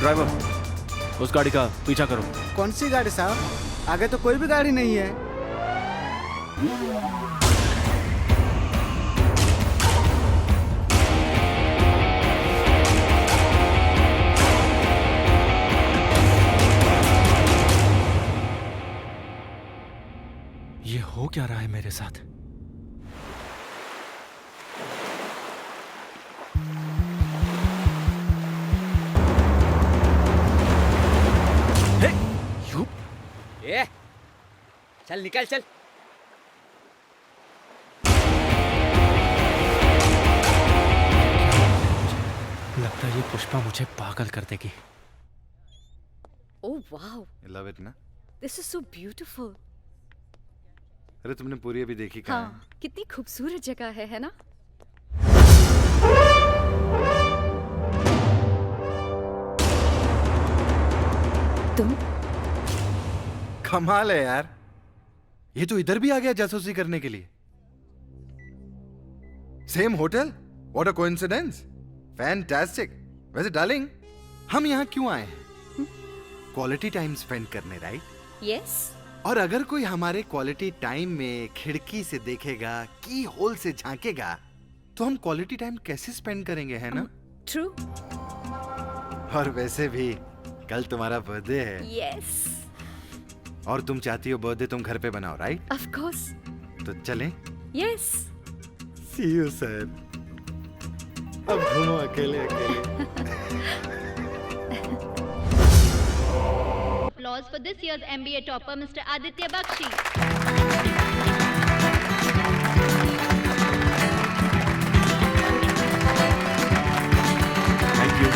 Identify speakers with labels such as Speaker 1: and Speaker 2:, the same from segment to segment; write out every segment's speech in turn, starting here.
Speaker 1: Driver, उस गाड़ी का पीछा करो।
Speaker 2: कौन सी गाड़ी साहब? आगे तो कोई भी गाड़ी नहीं है।
Speaker 1: ये हो क्या रहा है मेरे साथ?
Speaker 3: ए, चल निकल चल।
Speaker 1: लगता है ये पुष्पा मुझे पागल कर देगी।
Speaker 4: Oh wow,
Speaker 5: लव इट ना?
Speaker 4: this is so beautiful.
Speaker 5: अरे तुमने पूरी अभी देखी कहाँ
Speaker 4: हाँ, कितनी खूबसूरत जगह है ना? तुम?
Speaker 5: कमाल है यार, ये तो इधर भी आ गया जासूसी करने के लिए। Same hotel, what a coincidence, fantastic. वैसे डार्लिंग, हम यहाँ क्यों आए हैं? क्वालिटी टाइम स्पेंड करने, राइट?
Speaker 4: Yes.
Speaker 5: और अगर कोई हमारे क्वालिटी टाइम में खिड़की से देखेगा, की होल से झांकेगा, तो हम क्वालिटी टाइम कैसे स्पेंड करेंगे, है ना?
Speaker 4: True.
Speaker 5: और वैसे भी कल तुम्हारा बर्थडे है।
Speaker 4: Yes.
Speaker 5: और तुम चाहती हो बर्थडे तुम घर पे बनाओ, राइट?
Speaker 4: Of course.
Speaker 5: तो चलें?
Speaker 4: Yes.
Speaker 5: See you, sir. अब घूमो अकेले अकेले।
Speaker 6: Applause for this year's MBA topper, Mr. Aditya Bakshi.
Speaker 1: Thank you.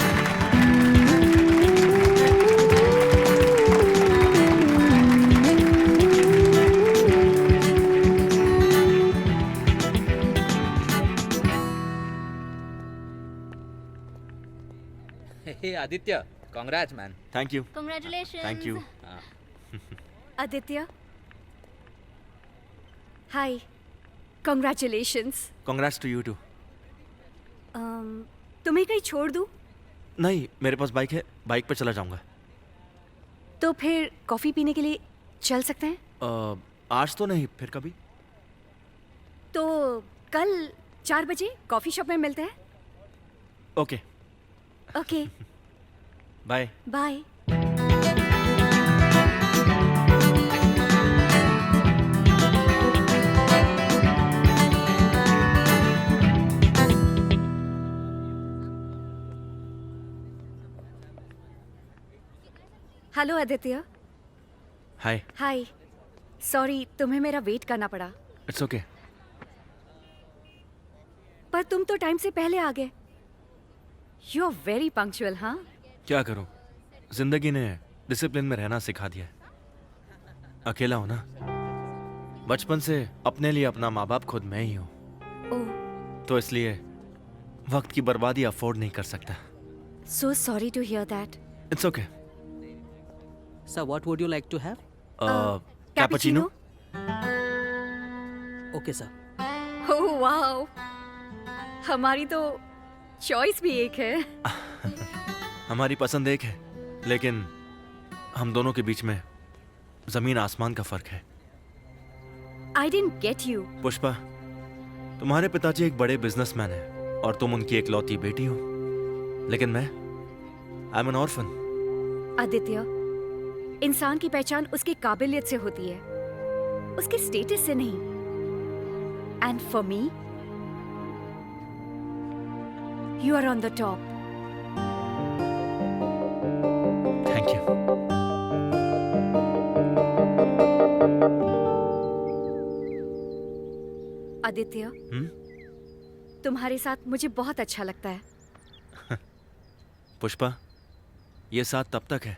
Speaker 3: हे Aditya, congrats man.
Speaker 1: Thank you.
Speaker 6: Congratulations.
Speaker 1: Thank you.
Speaker 4: Aditya. Hi. Congratulations.
Speaker 1: Congrats to you too.
Speaker 4: तुम्हें कहीं छोड़ दूँ?
Speaker 1: नहीं, मेरे पास बाइक है, बाइक पे चला जाऊंगा।
Speaker 4: तो फिर कॉफी पीने के लिए चल सकते हैं?
Speaker 1: आज तो नहीं, फिर कभी।
Speaker 4: तो कल 4 बजे कॉफी शॉप में मिलते हैं।
Speaker 1: Okay,
Speaker 4: okay,
Speaker 1: bye.
Speaker 4: Bye. Hello Aditya.
Speaker 1: Hi.
Speaker 4: Hi. Sorry, तुम्हें मेरा वेट करना पड़ा।
Speaker 1: It's okay.
Speaker 4: पर तुम तो टाइम से पहले आ गए। यू आर वेरी पंक्चुअल, हाँ?
Speaker 1: क्या करूं, जिंदगी ने डिसिप्लिन में रहना सिखा दिया है। अकेला हूं ना, बचपन से अपने लिए अपना माँ बाप खुद मैं ही हूँ,
Speaker 4: ओह,
Speaker 1: तो इसलिए वक्त की बर्बादी अफोर्ड नहीं कर सकता।
Speaker 4: So sorry to hear that.
Speaker 1: It's okay.
Speaker 3: Sir, what would you like to have?
Speaker 1: Cappuccino.
Speaker 3: Okay sir.
Speaker 4: Oh wow, हमारी तो चॉइस भी एक है।
Speaker 1: हमारी पसंद एक है, लेकिन हम दोनों के बीच में जमीन आसमान का फर्क है।
Speaker 4: I didn't get you.
Speaker 1: Pushpa, तुम्हारे पिताजी एक बड़े बिजनेसमैन हैं और तुम उनकी एकलौती बेटी हो, लेकिन मैं I am N orphan.
Speaker 4: Aditya, इंसान की पहचान उसकी काबिलियत से होती है, उसके स्टेटस से नहीं। And for me, you are on the top.
Speaker 1: Thank you.
Speaker 4: Aditya, तुम्हारे साथ मुझे बहुत अच्छा लगता है।
Speaker 1: पुष्पा, ये साथ तब तक है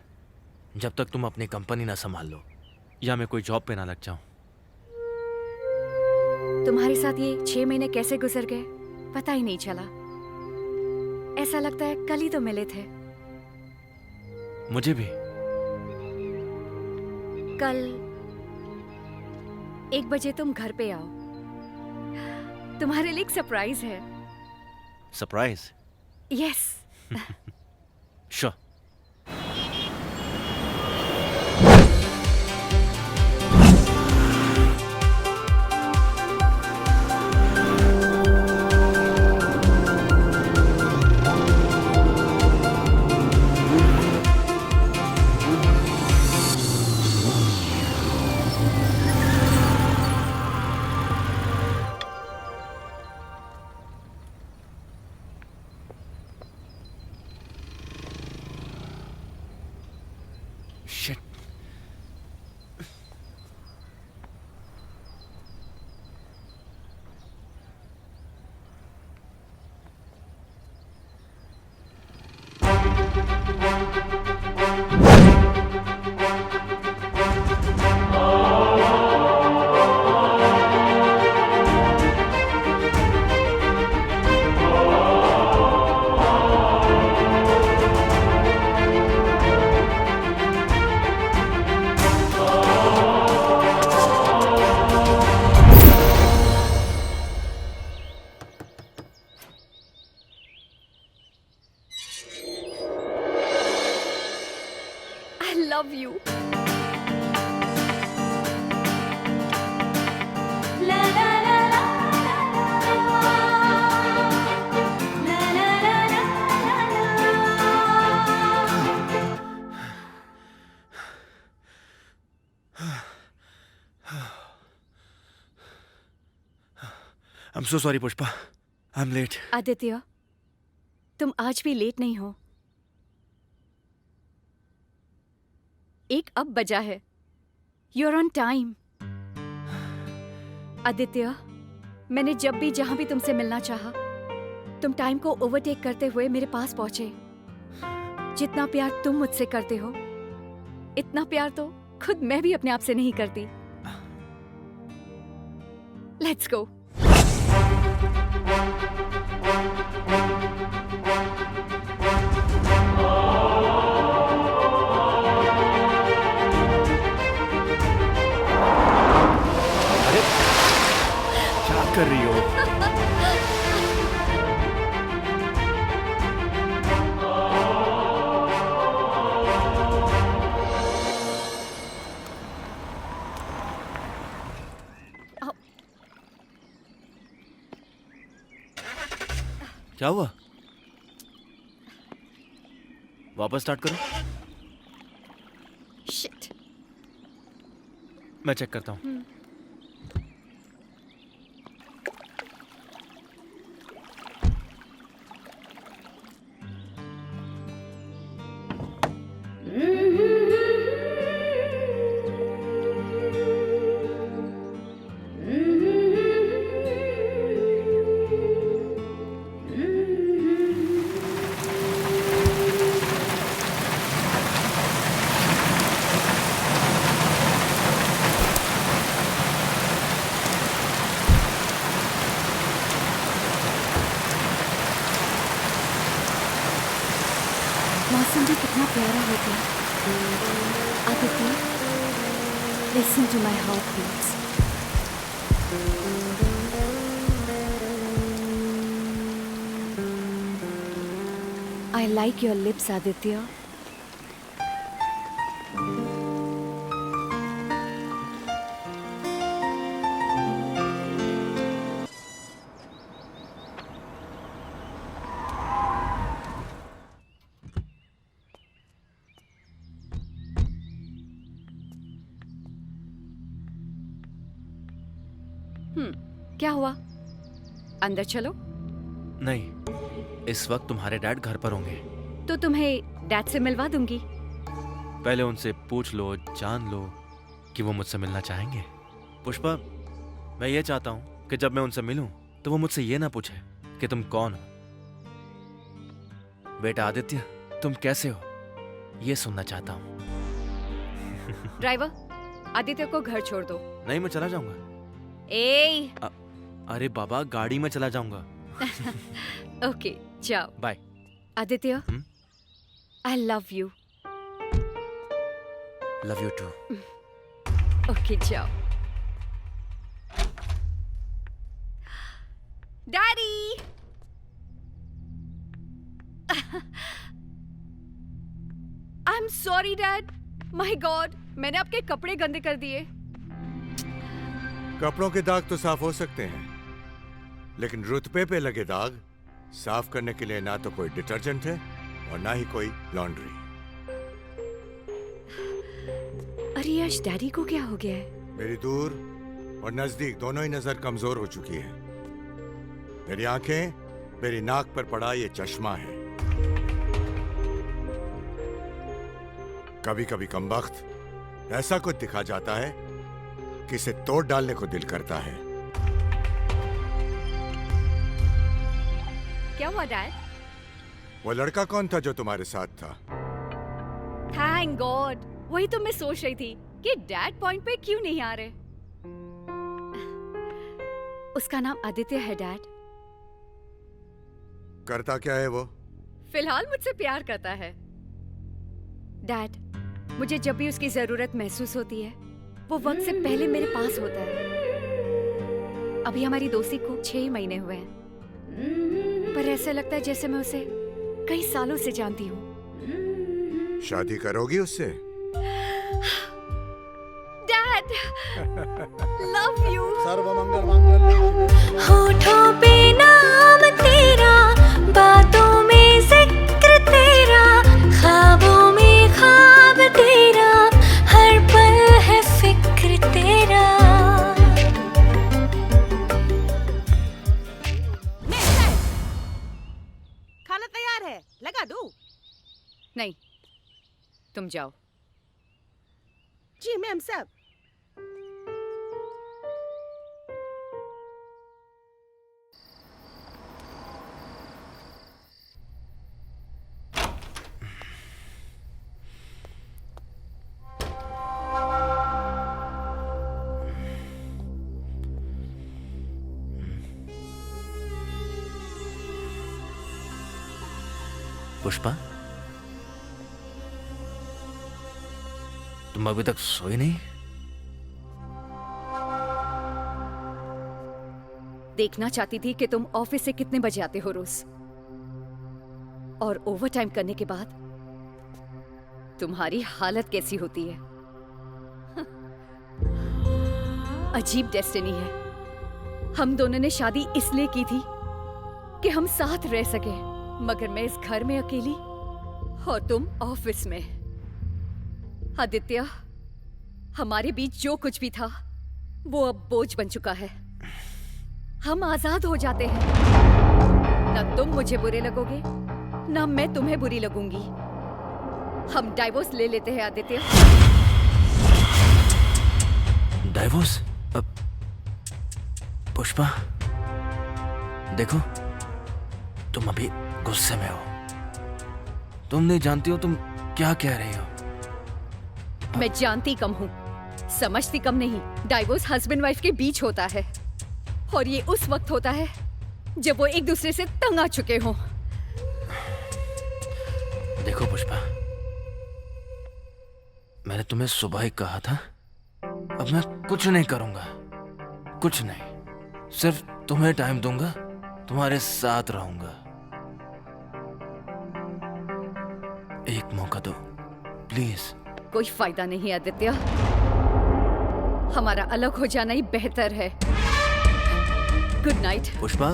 Speaker 1: जब तक तुम अपनी कंपनी ना संभाल लो या मैं कोई जॉब पे ना लग जाऊं।
Speaker 4: तुम्हारे साथ ये 6 महीने कैसे गुजर गए पता ही नहीं चला। ऐसा लगता है कल ही तो मिले थे।
Speaker 1: मुझे भी।
Speaker 4: कल 1 बजे तुम घर पे आओ, तुम्हारे लिए एक सरप्राइज है।
Speaker 1: Surprise?
Speaker 4: Yes.
Speaker 1: Sure.
Speaker 4: I love you.
Speaker 1: I'm so sorry, Pushpa. I'm late.
Speaker 4: Aditya, तुम आज भी लेट नहीं हो। 1 अब बजा है। You're on time. आदित्य, मैंने जब भी जहां भी तुमसे मिलना चाहा, तुम टाइम को ओवरटेक करते हुए मेरे पास पहुंचे। जितना प्यार तुम मुझसे करते हो, इतना प्यार तो खुद मैं भी अपने आप से नहीं करती। Let's go.
Speaker 1: क्या कर रही हो? क्या हुआ? वापस स्टार्ट करो।
Speaker 4: Shit.
Speaker 1: मैं चेक करता हूँ।
Speaker 4: मौसम भी कितना प्यारा होता है। Aditya, listen to my heartbeats. I like your lips, Aditya. क्या हुआ? अंदर चलो।
Speaker 1: नहीं, इस वक्त तुम्हारे डैड घर पर होंगे।
Speaker 4: तो तुम्हें डैड से मिलवा दूंगी।
Speaker 1: पहले उनसे पूछ लो, जान लो कि वो मुझसे मिलना चाहेंगे। पुष्पा, मैं ये चाहता हूँ कि जब मैं उनसे मिलूं तो वो मुझसे ये ना पूछे कि तुम कौन हो। बेटा आदित्य, तुम कैसे हो, ये सुनना चाहता हूँ।
Speaker 4: ड्राइवर, आदित्य को घर छोड़ दो।
Speaker 1: नहीं, मैं चला जाऊंगा। अरे बाबा, गाड़ी में चला जाऊंगा।
Speaker 4: ओके, जाओ।
Speaker 1: Bye.
Speaker 4: Aditya, I love you.
Speaker 1: Love you too.
Speaker 4: Okay, जाओ। Daddy! I am sorry dad. My God, मैंने आपके कपड़े गंदे कर दिए।
Speaker 7: कपड़ों के दाग तो साफ हो सकते हैं, लेकिन रुतबे पे लगे दाग साफ करने के लिए ना तो कोई डिटर्जेंट है और ना ही कोई लॉन्ड्री।
Speaker 4: अरे यश, डैडी को क्या हो गया है?
Speaker 7: मेरी दूर और नजदीक दोनों ही नजर कमजोर हो चुकी है। मेरी आंखें मेरी नाक पर पड़ा ये चश्मा है। कभी कभी कमबख्त ऐसा कुछ दिखा जाता है कि इसे तोड़ डालने को दिल करता है।
Speaker 4: क्या हुआ डैड?
Speaker 7: वो लड़का कौन था जो तुम्हारे साथ था?
Speaker 4: थैंक गॉड, वही तो मैं सोच रही थी कि डैड पॉइंट पे क्यों नहीं आ रहे। उसका नाम आदित्य है डैड।
Speaker 7: करता क्या है वो?
Speaker 4: फिलहाल मुझसे प्यार करता है। डैड, मुझे जब भी उसकी जरूरत महसूस होती है वो वक्त से पहले मेरे पास होता है। अभी हमारी दोस्ती को 6 महीने हुए हैं, पर ऐसा लगता है जैसे मैं उसे कई सालों से जानती हूँ।
Speaker 7: शादी करोगी उससे?
Speaker 4: Dad, love you.
Speaker 2: सर्वमंगल मांगल्ये
Speaker 8: होठों पे नाम तेरा, बातों में जिक्र तेरा, ख्वाबों में ख्वाब तेरा, हर पल है फिक्र तेरा।
Speaker 9: खाना तैयार है, लगा दूं?
Speaker 4: नहीं, तुम जाओ।
Speaker 9: जी मैम साहब।
Speaker 1: पुष्पा, तुम अभी तक सोई नहीं?
Speaker 4: देखना चाहती थी कि तुम ऑफिस से कितने बजे आते हो रोज, और ओवर टाइम करने के बाद तुम्हारी हालत कैसी होती है। अजीब डेस्टिनी है। हम दोनों ने शादी इसलिए की थी कि हम साथ रह सके, मगर मैं इस घर में अकेली और तुम ऑफिस में। आदित्य, हमारे बीच जो कुछ भी था वो अब बोझ बन चुका है। हम आजाद हो जाते हैं। न तुम मुझे बुरे लगोगे, न मैं तुम्हें बुरी लगूंगी। हम डाइवोर्स ले लेते हैं आदित्य।
Speaker 1: डाइवोर्स? अब पुष्पा, देखो, तुम अभी गुस्से में हो। तुम नहीं जानती हो तुम क्या कह रही हो।
Speaker 4: मैं जानती कम हूँ, समझती कम नहीं। डाइवोर्स हस्बैंड वाइफ के बीच होता है, और ये उस वक्त होता है जब वो एक दूसरे से तंग आ चुके हों।
Speaker 1: देखो पुष्पा, मैंने तुम्हें सुबह ही कहा था, अब मैं कुछ नहीं करूंगा, कुछ नहीं। सिर्फ तुम्हें टाइम दूंगा, तुम्हारे साथ रहूंगा। एक मौका दो प्लीज।
Speaker 4: कोई फायदा नहीं आदित्य, हमारा अलग हो जाना ही बेहतर है। Good night.
Speaker 1: Pushpa,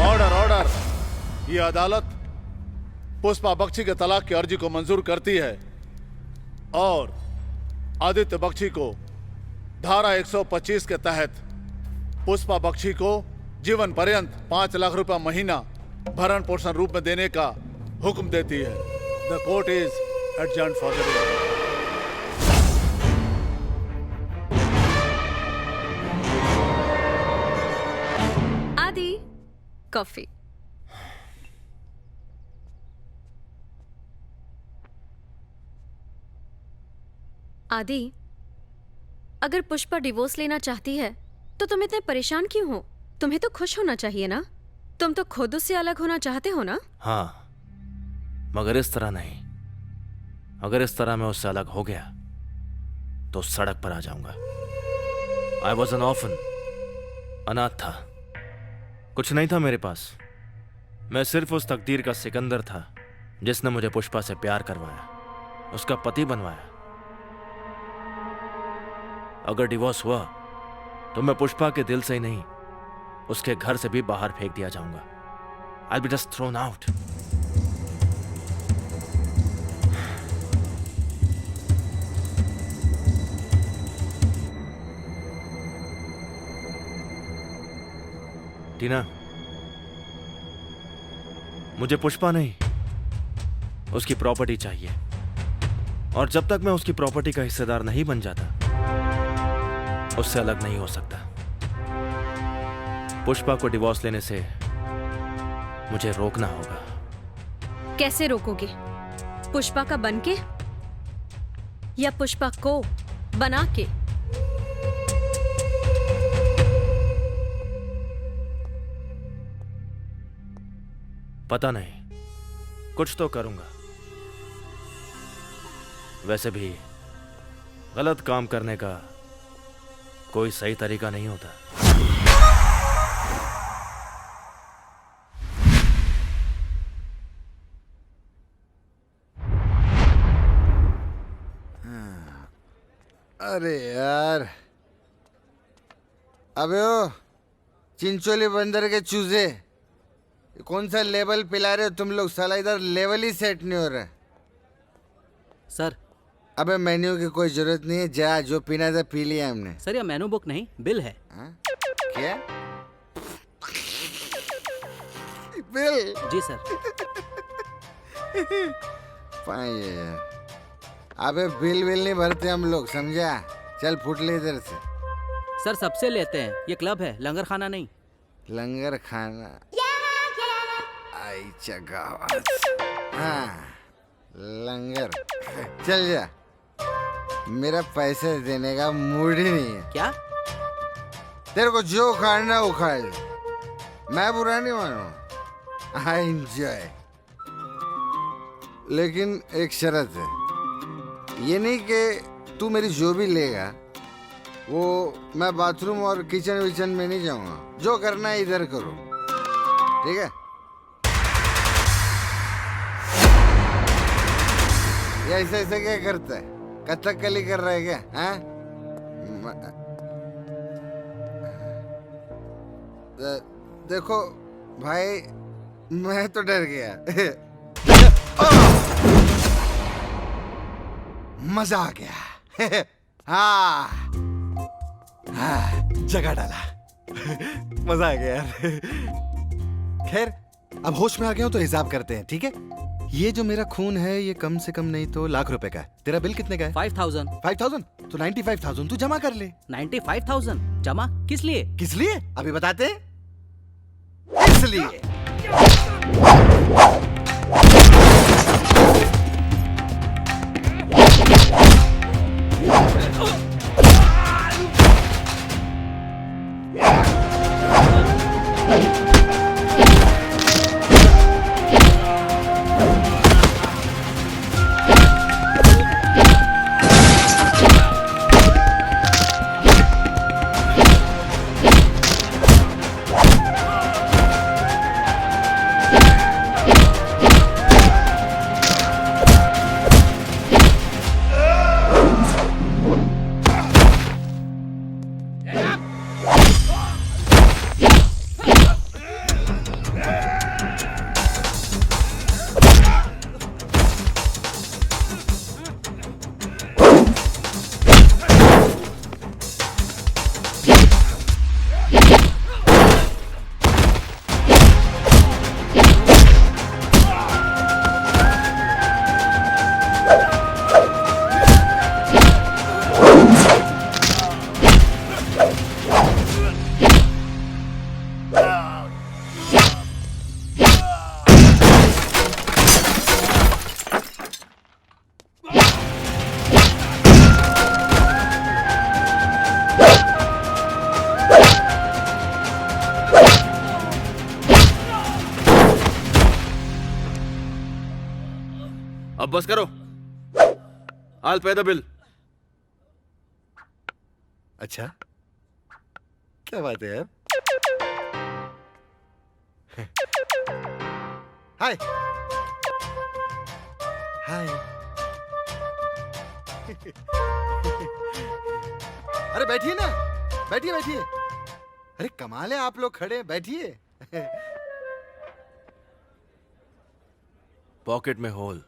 Speaker 10: order order. ये अदालत पुष्पा बख्शी के तलाक की अर्जी को मंजूर करती है और आदित्य बख्शी को धारा 125 के तहत पुष्पा बख्शी को जीवन पर्यंत 5 लाख रुपया महीना भरण पोषण रूप में देने का हुक्म देती है। The court is adjourn for the day.
Speaker 4: आदि, कॉफी।
Speaker 8: आदि, अगर पुष्पा डिवोर्स लेना चाहती है तो तुम इतने परेशान क्यों हो? तुम्हें तो खुश होना चाहिए ना। तुम तो खुद उससे अलग होना चाहते हो ना।
Speaker 1: हाँ, मगर इस तरह नहीं। अगर इस तरह मैं उससे अलग हो गया तो सड़क पर आ जाऊंगा। आई वॉज एन ऑर्फन, अनाथ था। कुछ नहीं था मेरे पास। मैं सिर्फ उस तकदीर का सिकंदर था जिसने मुझे पुष्पा से प्यार करवाया, उसका पति बनवाया। अगर डिवोर्स हुआ तो मैं पुष्पा के दिल से ही नहीं, उसके घर से भी बाहर फेंक दिया जाऊंगा। I'll be just thrown out. टीना, मुझे पुष्पा नहीं, उसकी प्रॉपर्टी चाहिए। और जब तक मैं उसकी प्रॉपर्टी का हिस्सेदार नहीं बन जाता, उससे अलग नहीं हो सकता। पुष्पा को डिवोर्स लेने से मुझे रोकना होगा।
Speaker 8: कैसे रोकोगे? पुष्पा का बन के या पुष्पा को बना के?
Speaker 1: पता नहीं, कुछ तो करूंगा। वैसे भी गलत काम करने का कोई सही तरीका नहीं होता।
Speaker 5: अरे यार, अबे ओ चिंचोली बंदर के चूजे, कौन सा लेवल पिला रहे हो तुम लोग? साला इधर लेवल ही सेट नहीं हो रहा है।
Speaker 3: सर
Speaker 5: अबे मेन्यू की कोई जरूरत नहीं है, जा जो पीना था पी लिया हमने।
Speaker 3: सर, यह मेनू बुक नहीं, बिल है।
Speaker 5: हाँ? क्या बिल?
Speaker 3: जी सर।
Speaker 5: पाए यार, अबे बिल नहीं भरते हम लोग, समझा? चल फुट ले इधर से।
Speaker 3: सर सबसे लेते हैं, ये क्लब है, लंगर खाना नहीं।
Speaker 5: लंगर खाना आई जगह। हाँ लंगर, चल जा, मेरा पैसे देने का मूड ही नहीं है।
Speaker 3: क्या?
Speaker 5: तेरे को जो उखाड़ना उखाड़ ले, मैं बुरा नहीं मानूंगा, आई एंजॉय। लेकिन एक शर्त है, ये नहीं कि तू मेरी जो भी लेगा वो मैं बाथरूम और किचन विचन में नहीं जाऊंगा, जो करना है इधर करो, ठीक है? ये ऐसा ऐसा क्या करता है? कथकली कर रहा है क्या? हाँ? देखो भाई, मैं तो डर गया। मजा आ गया। हाँ हाँ, जगह डाला। मजा आ गया यार। खैर, अब होश में आ गया हूं तो हिसाब करते हैं, ठीक है? ये जो मेरा खून है ये कम से कम नहीं तो लाख रुपए का है। तेरा बिल कितने का है?
Speaker 3: 5000।
Speaker 5: 5000? तो 95,000 तू जमा कर ले।
Speaker 3: 95,000 जमा किस लिए?
Speaker 5: किस लिए अभी बताते हैं। इसलिए
Speaker 1: अब बस करो, I'll pay the bill।
Speaker 5: अच्छा, क्या बात है यार? हाय हाय। अरे बैठिए ना, बैठिए बैठिए। अरे कमाल है, आप लोग खड़े हैं, बैठिए।
Speaker 1: पॉकेट में होल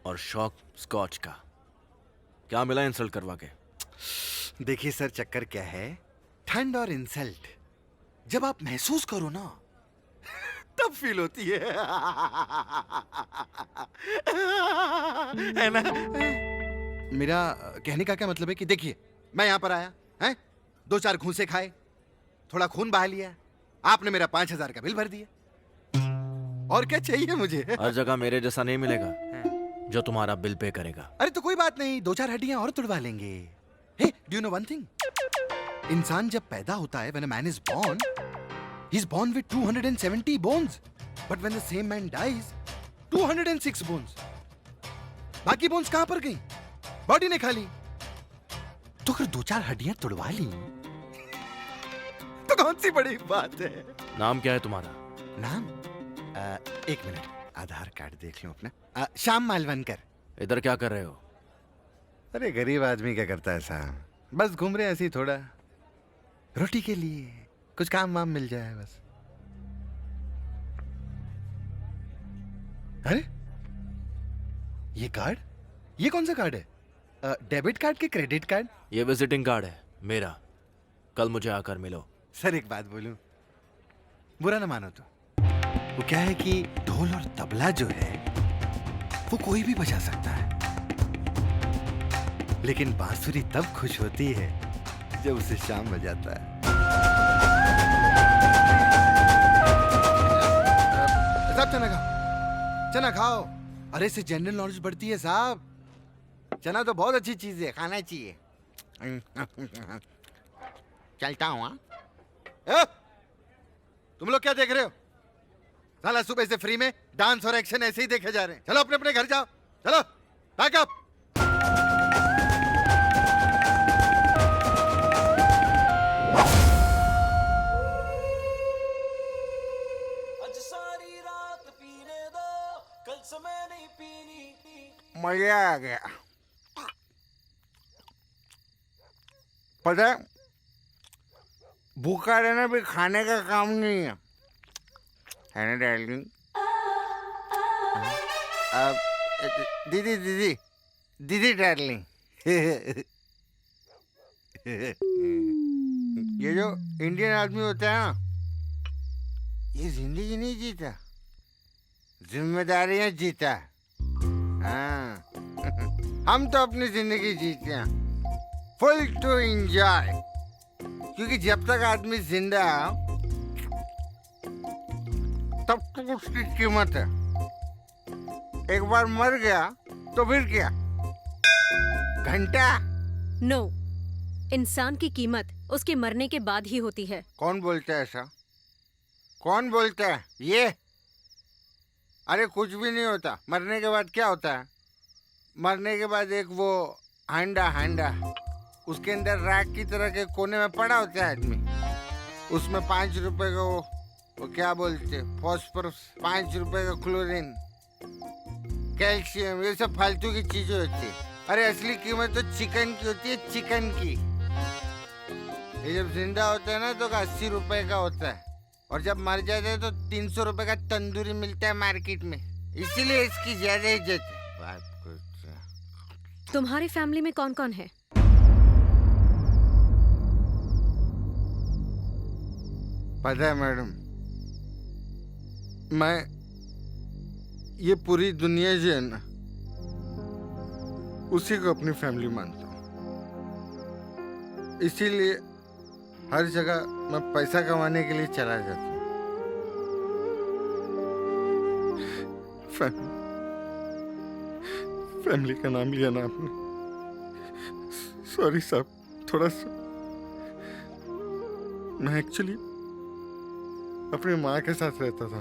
Speaker 1: और शॉक स्कॉच का क्या मिला इंसल्ट करवा के?
Speaker 5: देखिए सर, चक्कर क्या है, ठंड और इंसल्ट जब आप महसूस करो ना तब फील होती है। है ना? मेरा कहने का क्या मतलब है कि देखिए, मैं यहां पर आया हैं, 2-4 घूंसे खाए, थोड़ा खून बहा लिया, आपने मेरा 5,000 का बिल भर दिया। और क्या चाहिए मुझे?
Speaker 1: हर जगह मेरे जैसा नहीं मिलेगा जो तुम्हारा बिल पे करेगा।
Speaker 5: अरे तो कोई बात नहीं, 2-4 हड्डियां और तुड़वा लेंगे। Hey, do you know one thing? इंसान जब पैदा होता है, when a man is born, he's born with 270 bones. But when the same man dies, 206 bones. बाकी बोन्स कहां पर गई? बॉडी ने खा ली। तो अगर 2-4 हड्डियां तुड़वा ली तो कौन सी बड़ी बात है?
Speaker 1: नाम क्या है तुम्हारा?
Speaker 5: नाम? 1 मिनट, आधार कार्ड देख लूं अपना। श्याम मालवनकर।
Speaker 1: इधर क्या कर रहे हो?
Speaker 5: अरे गरीब आदमी क्या करता है साहब, बस घूम रहे ऐसे ही, थोड़ा रोटी के लिए, कुछ काम वाम मिल जाए बस। अरे ये कार्ड, ये कौन सा कार्ड है? डेबिट कार्ड के क्रेडिट कार्ड?
Speaker 1: ये विजिटिंग कार्ड है मेरा, कल मुझे आकर मिलो।
Speaker 5: सर एक बात बोलूं, बुरा ना मानो तो, वो क्या है कि ढोल और तबला जो है वो कोई भी बजा सकता है, लेकिन बांसुरी तब खुश होती है जब उसे शाम बजाता है। साहब चना खाओ, चना खाओ। अरे इससे जनरल नॉलेज बढ़ती है साहब, चना तो बहुत अच्छी चीज है, खाना चाहिए। चलता हूँ। हाँ, तुम लोग क्या देख रहे हो? साला सुबह से फ्री में डांस और एक्शन ऐसे ही देखे जा रहे हैं। चलो अपने अपने घर जाओ, चलो बैकअप।
Speaker 7: मजा आ गया। पता है, भूखा रहना भी खाने का काम नहीं है ना डार्लिंग? दीदी दीदी दीदी डार्लिंग, ये जो इंडियन आदमी होता है ना, ये जिंदगी नहीं जीता, जिम्मेदारियां जीता है। हाँ, हम तो अपनी जिंदगी जीते हैं फुल टू एंजॉय, क्योंकि जब तक आदमी जिंदा है तब तक उसकी कीमत है। एक बार मर गया तो फिर क्या? घंटा?
Speaker 8: नो, इंसान की कीमत उसके मरने के बाद ही होती है।
Speaker 7: कौन बोलता है ऐसा? कौन बोलता है ये? अरे कुछ भी नहीं होता। मरने के बाद क्या होता है? मरने के बाद एक वो हांडा उसके अंदर राख की तरह के कोने में पड़ा होता है आदमी, उसमें 5 रुपए का वो क्या बोलते, फॉस्फोरस, 5 रुपए का क्लोरीन, कैल्शियम, ये सब फालतू की चीजें होती है। अरे असली कीमत तो चिकन की होती है, चिकन की। ये जब जिंदा होता है ना तो 80 रुपए का होता है, और जब मर जाता है तो 300 रुपए का तंदूरी मिलता है मार्केट में, इसीलिए इसकी ज्यादा इज्जत है। बात कुछ।
Speaker 8: तुम्हारी फैमिली में कौन कौन है?
Speaker 7: पता है मैडम, मैं ये पूरी दुनिया जो है ना, उसी को अपनी फैमिली मानता हूँ। इसीलिए हर जगह मैं पैसा कमाने के लिए चला जाता हूँ। फैमिली का नाम लिया ना आपने, सॉरी साहब, थोड़ा सा मैं एक्चुअली अपनी माँ के साथ रहता था।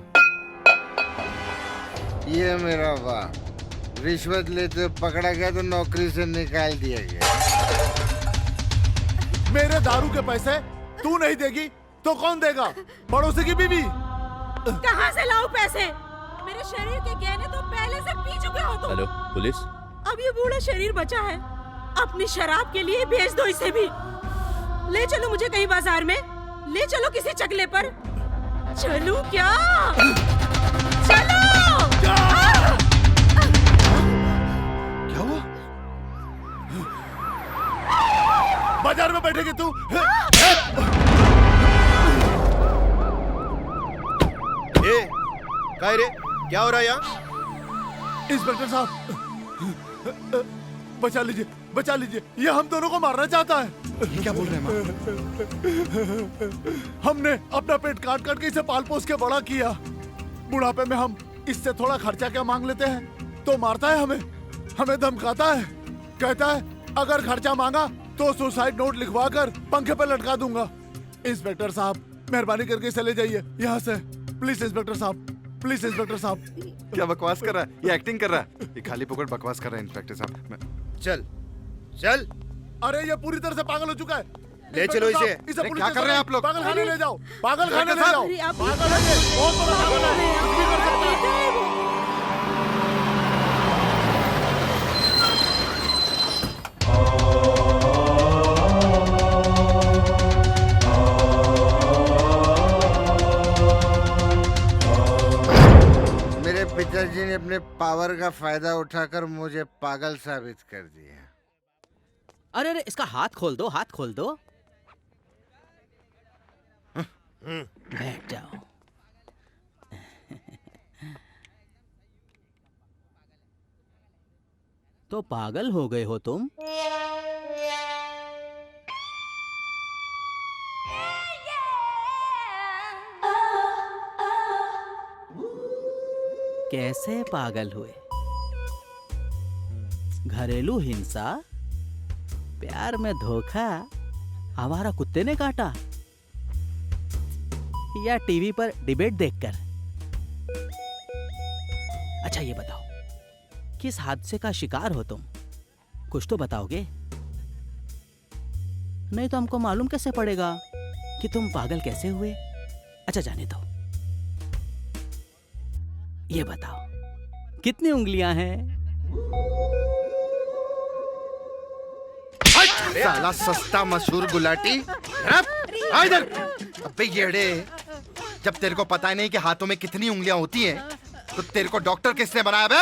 Speaker 7: ये मेरा बाप रिश्वत लेते पकड़ा गया तो नौकरी से निकाल दिया गया।
Speaker 10: मेरे दारू के पैसे तू नहीं देगी तो कौन देगा? पड़ोसी की बीवी।
Speaker 9: कहाँ से लाऊं पैसे? मेरे शरीर के गहने तो पहले से पी चुके हो तुम।
Speaker 1: Hello police.
Speaker 9: अब ये बूढ़ा शरीर बचा है, अपनी शराब के लिए भेज दो इसे भी। ले चलो मुझे कहीं बाजार में, ले चलो किसी चकले पर। चलूं क्या? चलो!
Speaker 5: क्या हुआ?
Speaker 10: बाजार में बैठेगी तू?
Speaker 2: काय रे, क्या हो रहा है यहाँ?
Speaker 10: इंस्पेक्टर साहब, बचा लीजिए, बचा लीजिए, ये हम दोनों को मारना चाहता है।
Speaker 5: ये क्या बोल रहे हैं माँ?
Speaker 10: हमने अपना पेट काट काट के इसे पाल पोस के बड़ा किया, बुढ़ापे में हम इससे थोड़ा खर्चा क्या मांग लेते हैं तो मारता है हमें, हमें धमकाता है, कहता है अगर खर्चा मांगा तो सुसाइड नोट लिखवा कर पंखे पर लटका दूंगा। इंस्पेक्टर साहब मेहरबानी करके चले जाइए यहाँ से, प्लीज इंस्पेक्टर साहब, प्लीज इंस्पेक्टर साहब।
Speaker 5: क्या बकवास कर रहा है? ये एक्टिंग कर रहा है, ये खाली पकड़ बकवास कर रहा है इंस्पेक्टर साहब।
Speaker 7: चल चल।
Speaker 10: अरे ये पूरी तरह से पागल हो चुका है।
Speaker 7: ले चलो इसे।
Speaker 5: अरे क्या कर रहे हैं आप लोग?
Speaker 10: पागल खाने ले जाओ, पागल खाने ले जाओ।
Speaker 9: अरे आप
Speaker 10: पागल है ये, बहुत बड़ा पागल है, कुछ भी कर सकता है।
Speaker 7: मेरे पिताजी ने अपने पावर का फायदा उठाकर मुझे पागल साबित कर दिया।
Speaker 3: अरे अरे इसका हाथ खोल दो, हाथ खोल दो। बैठ जाओ। तो पागल हो गए हो तुम? कैसे पागल हुए? घरेलू हिंसा, प्यार में धोखा, आवारा कुत्ते ने काटा, या टीवी पर डिबेट देखकर? अच्छा ये बताओ, किस हादसे का शिकार हो तुम? कुछ तो बताओगे, नहीं तो हमको मालूम कैसे पड़ेगा कि तुम पागल कैसे हुए। अच्छा जाने दो, ये बताओ कितनी उंगलियां हैं?
Speaker 5: साला सस्ता मशहूर गुलाटी, आ इधर। अबे येड़े, जब तेरे को पता ही नहीं कि हाथों में कितनी उंगलियां होती हैं, तो तेरे को डॉक्टर किसने बनाया बे?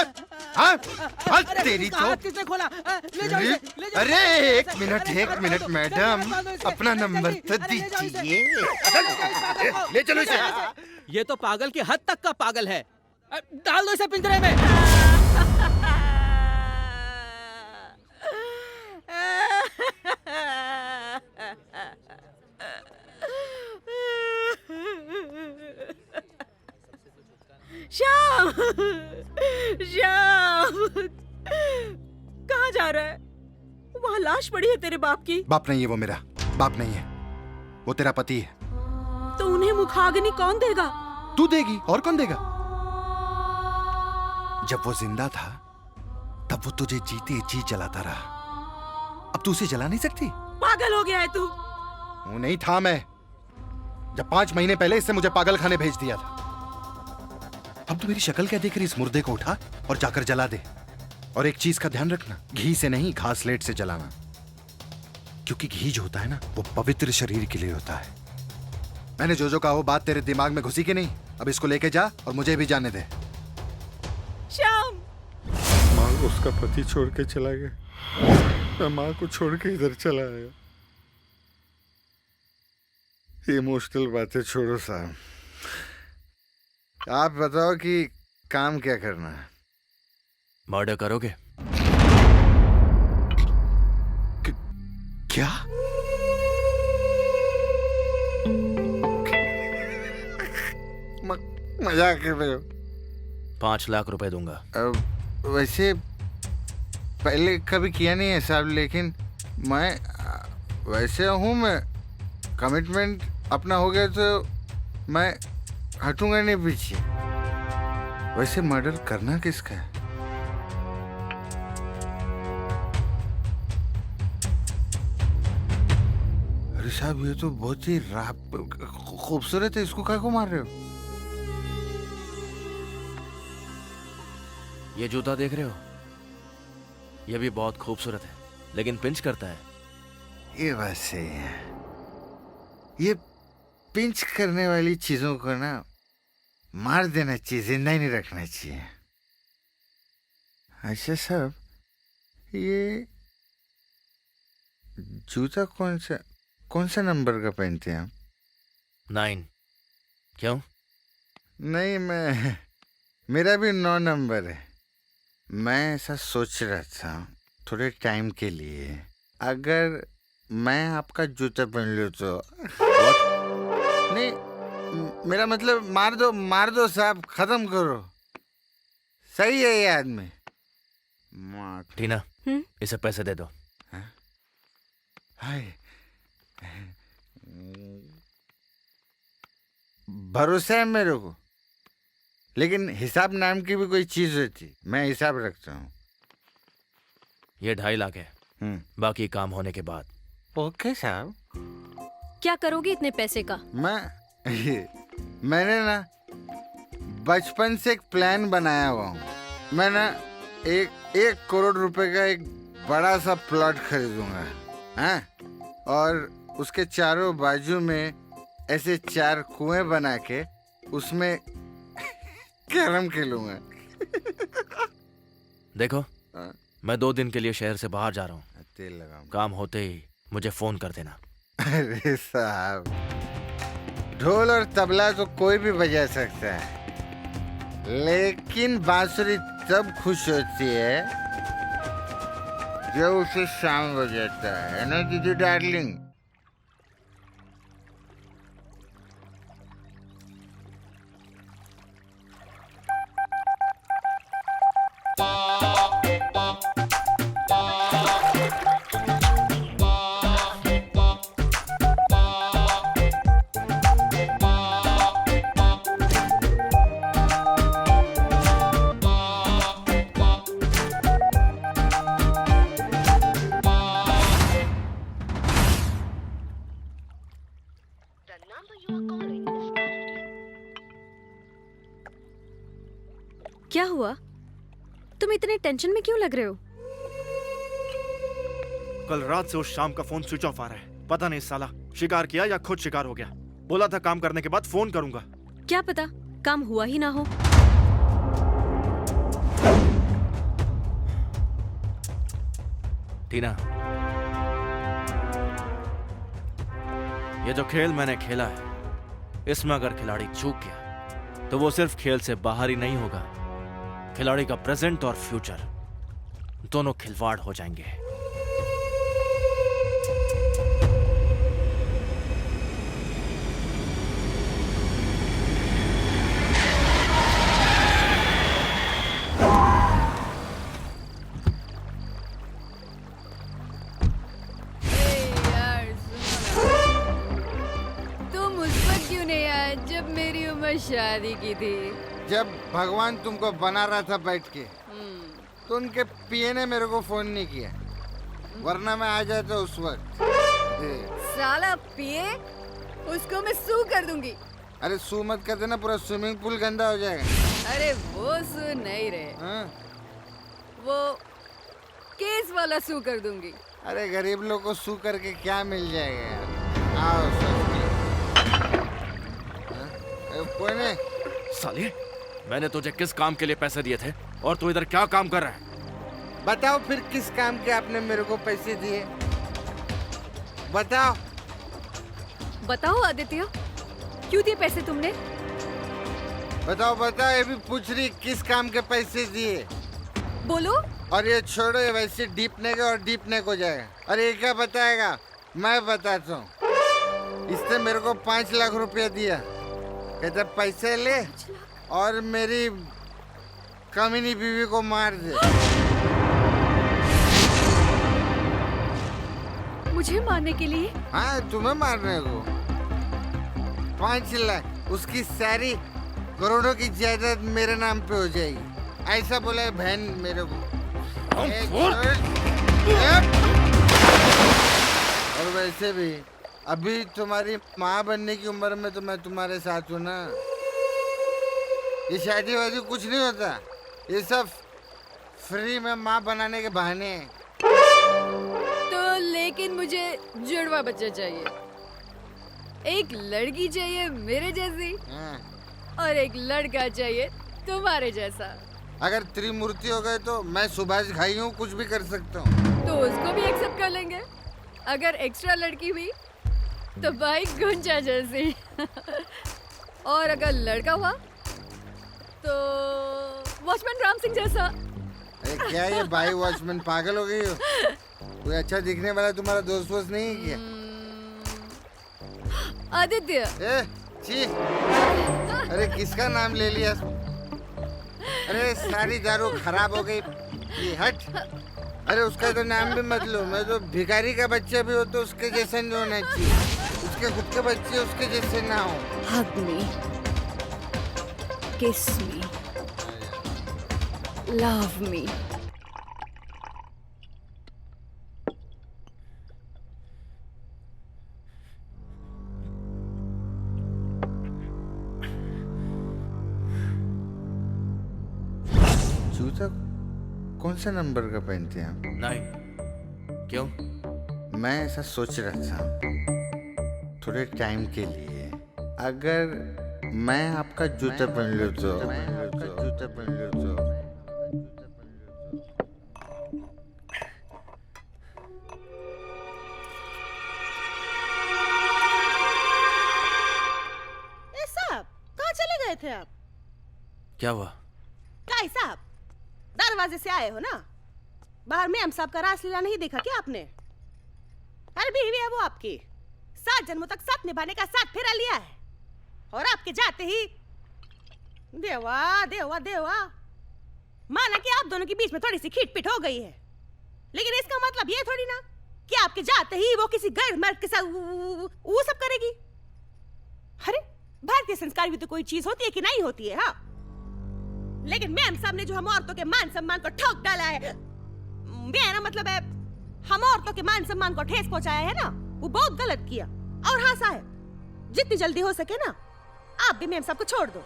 Speaker 5: हाँ? तेरी तो
Speaker 3: किसने खोला? ले जाओ इसे, ले जाओ।
Speaker 7: अरे एक मिनट मैडम, अपना नंबर तो दीजिए। ले चलो इसे।
Speaker 3: ये तो पागल की हद तक का पागल है। डाल दो इसे पिंजरे में।
Speaker 9: श्याम, श्याम, कहाँ जा रहा है? वहाँ लाश पड़ी है तेरे बाप की।
Speaker 5: बाप नहीं है वो, मेरा बाप नहीं है वो, तेरा पति है।
Speaker 9: तो उन्हें मुखाग्नि कौन देगा?
Speaker 5: तू देगी, और कौन देगा? जब वो जिंदा था तब वो तुझे जीते जी जलाता रहा, अब तू उसे जला नहीं सकती?
Speaker 9: पागल हो गया है तू।
Speaker 5: वो नहीं था मैं, जब 5 महीने पहले इससे मुझे पागल खाने भेज दिया था। अब तो मेरी शक्ल क्या देख रही, इस मुर्दे को उठा और जाकर जला दे। और एक चीज का ध्यान रखना, घी से नहीं घासलेट से जलाना, क्योंकि घी जो होता है ना वो पवित्र शरीर के लिए होता है। मैंने जो कहा वो बात तेरे दिमाग में घुसी कि नहीं? अब इसको लेके जा और मुझे भी जाने दे।
Speaker 9: श्याम,
Speaker 7: माँ उसका पति छोड़ के चला गया, मैं माँ को छोड़ के इधर चला आया। ये मुश्किल बातें छोड़ो साहब, आप बताओ कि काम क्या करना है?
Speaker 1: मर्डर करोगे?
Speaker 5: क्या?
Speaker 7: मजाक कर रहे हो?
Speaker 1: 5 लाख रुपए दूंगा।
Speaker 7: वैसे पहले कभी किया नहीं है साहब, लेकिन मैं वैसे हूँ, मैं कमिटमेंट अपना हो गया तो मैं हटूंगा नहीं पीछे। वैसे मर्डर करना किसका है? अरे साहब ये तो बहुत ही खूबसूरत है, इसको क्या को मार रहे हो?
Speaker 1: ये जूता देख रहे हो, ये भी बहुत खूबसूरत है, लेकिन पिंच करता है।
Speaker 7: ये बात सही है, ये पिंच करने वाली चीजों को ना मार देना चाहिए, जिंदा ही नहीं रखना चाहिए। अच्छा साहब, ये जूता कौन सा नंबर का पहनते हैं आप?
Speaker 1: 9। क्यों?
Speaker 7: नहीं, मेरा भी 9 नंबर है। मैं ऐसा सोच रहा था थोड़े टाइम के लिए, अगर मैं आपका जूता पहन लूँ तो। नहीं, मेरा मतलब मार दो साहब, खत्म करो। सही है ये आदमी।
Speaker 1: टीना, इसे पैसे दे दो।
Speaker 7: हाय, भरोसा है मेरे को, लेकिन हिसाब नाम की भी कोई चीज होती, मैं हिसाब रखता हूँ।
Speaker 1: ये 2.5 लाख है, बाकी काम होने के बाद।
Speaker 7: ओके साहब।
Speaker 8: क्या करोगे इतने पैसे का?
Speaker 7: मैंने ना बचपन से एक प्लान बनाया हुआ हूँ। मैं ना 1 करोड़ रुपए का एक बड़ा सा प्लॉट खरीदूंगा, हाँ? और उसके चारों बाजू में ऐसे 4 कुएं बना के उसमें कैरम खेलूंगा।
Speaker 1: देखो, मैं 2 दिन के लिए शहर से बाहर जा रहा हूँ।
Speaker 7: तेल लगाऊंगा।
Speaker 1: काम होते ही मुझे फोन कर देना।
Speaker 7: अरे साहब, ढोल और तबला तो कोई भी बजा सकता है, लेकिन बांसुरी तब खुश होती है जब उसे शाम बजाता है ना दीदी डार्लिंग।
Speaker 8: क्या हुआ? तुम इतने टेंशन में क्यों लग रहे हो?
Speaker 11: कल रात से उस शाम का फोन स्विच ऑफ आ रहा है। पता नहीं साला शिकार किया या खुद शिकार हो गया। बोला था काम करने के बाद फोन करूंगा।
Speaker 8: क्या पता काम हुआ ही ना हो।
Speaker 1: टीना, ये जो खेल मैंने खेला है, इसमें अगर खिलाड़ी चूक गया तो वो सिर्फ खेल से बाहर ही नहीं होगा, खिलाड़ी का प्रेजेंट और फ्यूचर दोनों खिलवाड़ हो जाएंगे।
Speaker 4: तुम उस वक्त क्यों नहीं आए जब मेरी उम्र शादी की थी?
Speaker 7: जब भगवान तुमको बना रहा था बैठ के, तो उनके पिए ने मेरे को फोन नहीं किया, वरना मैं आ जाता उस वक्त।
Speaker 4: साला पिए, उसको मैं सू कर दूंगी।
Speaker 7: अरे सू मत कर देना, पूरा स्विमिंग पूल गंदा हो जाएगा।
Speaker 4: अरे वो सू नहीं रहे, वो केस वाला सू कर दूंगी।
Speaker 7: अरे गरीब लोग को सू करके क्या मिल जाएगा यार। आओ सब। कोई नहीं।
Speaker 1: साले, मैंने तुझे किस काम के लिए पैसे दिए थे और तू इधर क्या काम कर रहा है?
Speaker 7: बताओ फिर किस काम के आपने मेरे को पैसे दिए? बताओ।
Speaker 4: बताओ आदित्य, क्यों दिए पैसे तुमने?
Speaker 7: बताओ बताओ, ये भी पूछ रही किस काम के पैसे दिए?
Speaker 4: बोलो।
Speaker 7: और ये छोड़ो, ये वैसे डीपने का और डीपने को जाएगा। अरे ये क्या बताएगा, मैं बताता हूँ। इसने मेरे को 5 लाख रुपया दिया, कहता पैसे ले और मेरी कमीनी बीवी को मार दे।
Speaker 4: मुझे मारने के लिए?
Speaker 7: हाँ, तुम्हें मारने को। 5 लाख, उसकी सारी करोड़ों की जायदाद मेरे नाम पे हो जाएगी, ऐसा बोला है बहन मेरे को। और वैसे भी अभी तुम्हारी माँ बनने की उम्र में तो मैं तुम्हारे साथ हूँ ना। ये शादी वादी कुछ नहीं होता, ये सब फ्री में माँ बनाने के बहाने हैं।
Speaker 4: तो लेकिन मुझे जुड़वा बच्चा चाहिए, एक लड़की चाहिए मेरे जैसी और एक लड़का चाहिए तुम्हारे जैसा।
Speaker 7: अगर त्रिमूर्ति हो गए तो मैं सुभाष घाई हूँ, कुछ भी कर सकता हूँ।
Speaker 4: तो उसको भी एक्सेप्ट कर लेंगे। अगर एक्स्ट्रा लड़की हुई तो भाई गुंजा जैसी और अगर लड़का हुआ तो वॉचमैन राम सिंह जैसा।
Speaker 7: अरे क्या ये भाई वॉचमैन, पागल हो गई हो? कोई अच्छा दिखने वाला तुम्हारा दोस्त वोस्त नहीं है क्या?
Speaker 4: आदित्य,
Speaker 7: छी। अरे किसका नाम ले लिया? अरे सारी दारू खराब हो गई। ये हट। अरे उसका तो नाम भी मत लो। मैं तो भिखारी का बच्चा भी हो तो उसके जैसे नहीं होना चाहिए। उसके खुद के बच्चे उसके जैसे ना हो।
Speaker 4: Hug me. Kiss me. Love me.
Speaker 7: जूता कौन सा नंबर का पहनते हैं आप?
Speaker 1: 9। क्यों?
Speaker 7: मैं ऐसा सोच रहा था थोड़े टाइम के लिए, अगर मैं आपका जूता पहन लूं तो
Speaker 9: साहब कहाँ चले गए थे आप?
Speaker 1: क्या हुआ?
Speaker 9: काई साहब दरवाजे से आए हो ना, बाहर में हम साहब का रासलीला नहीं देखा क्या आपने? अरे बीवी है वो आपकी, 7 जन्मों तक साथ निभाने का साथ फेरा लिया है, और आपके जाते ही देवा देवा देवा, माना कि आप दोनों के बीच में थोड़ी सी खींच-पीट हो गई है, लेकिन इसका मतलब ये थोड़ी ना कि आपके जाते ही वो किसी गैर मर्द के साथ वो सब करेगी। अरे भारतीय संस्कार भी तो कोई चीज होती है कि नहीं होती है? हाँ, लेकिन मैम साहब ने जो हम औरतों के मान सम्मान को ठोक डाला है, मेरा मतलब है हम औरतों के मान सम्मान को ठेस पहुंचाया है ना, वो बहुत गलत किया। और हाँ साहब, जितनी जल्दी हो सके ना आप भी मैम साहब को छोड़ दो।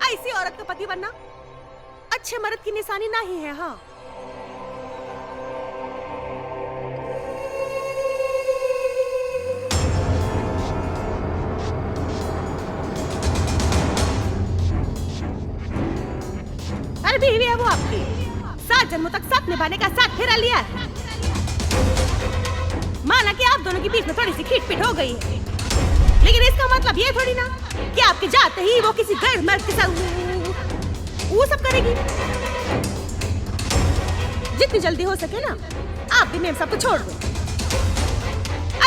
Speaker 9: ऐसी औरत का पति बनना अच्छे मर्द की निशानी नहीं है। हाँ, अरे बीवी है वो आपकी, 7 जन्मों तक साथ निभाने का साथ फेरा लिया है, माना कि आप दोनों के बीच में थोड़ी सी खींच-पीट हो गई है, लेकिन इसका मतलब ये थोड़ी ना कि आपके जाते ही वो किसी गैर मर्द के साथ वो सब करेगी। जितनी जल्दी हो सके ना आप भी मैम साहब को छोड़ दो।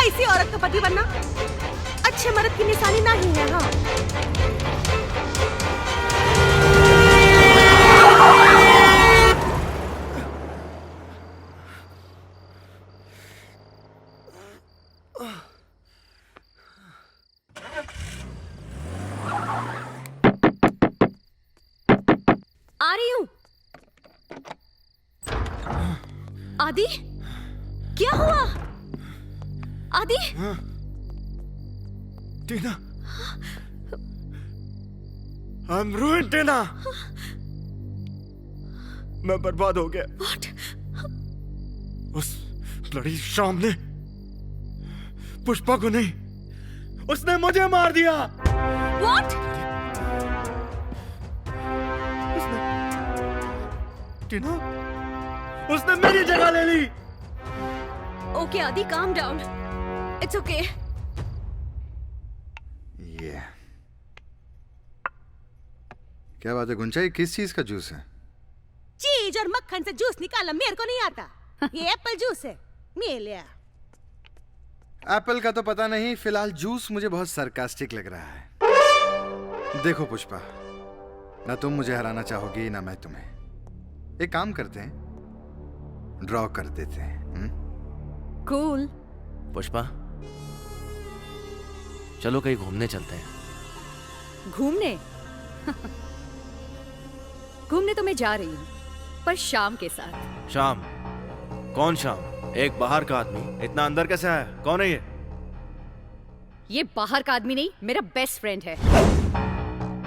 Speaker 9: ऐसी औरत का पति बनना अच्छे मर्द की निशानी नहीं है। हाँ,
Speaker 8: आ रही हूँ। आदि, क्या हुआ? आदि,
Speaker 11: टीना, I'm ruined, टीना। मैं बर्बाद हो गया।
Speaker 8: What?
Speaker 11: उस ब्लडी शाम ने पुष्पा को नहीं, उसने मुझे मार दिया।
Speaker 8: What?
Speaker 11: टीना, उसने मेरी जगह ले ली।
Speaker 8: Okay, आदि, calm down. It's okay.
Speaker 5: ये क्या बात है गुंजा, ये किस चीज का जूस है?
Speaker 9: चीज और मक्खन से जूस निकालना मेरे को नहीं आता। ये एप्पल जूस है, मैं लिया।
Speaker 5: एप्पल का तो पता नहीं, फिलहाल जूस मुझे बहुत सरकास्टिक लग रहा है। देखो पुष्पा, ना तुम मुझे हराना चाहोगी ना मैं तुम्हें। एक काम करते हैं, ड्रॉ कर देते हैं।
Speaker 4: कूल।
Speaker 1: पुष्पा, चलो कहीं घूमने चलते हैं।
Speaker 4: घूमने? घूमने तो मैं जा रही हूँ, पर शाम के साथ।
Speaker 1: शाम? कौन शाम? एक बाहर का आदमी इतना अंदर कैसे आया? कौन है ये?
Speaker 4: ये बाहर का आदमी नहीं, मेरा बेस्ट फ्रेंड है।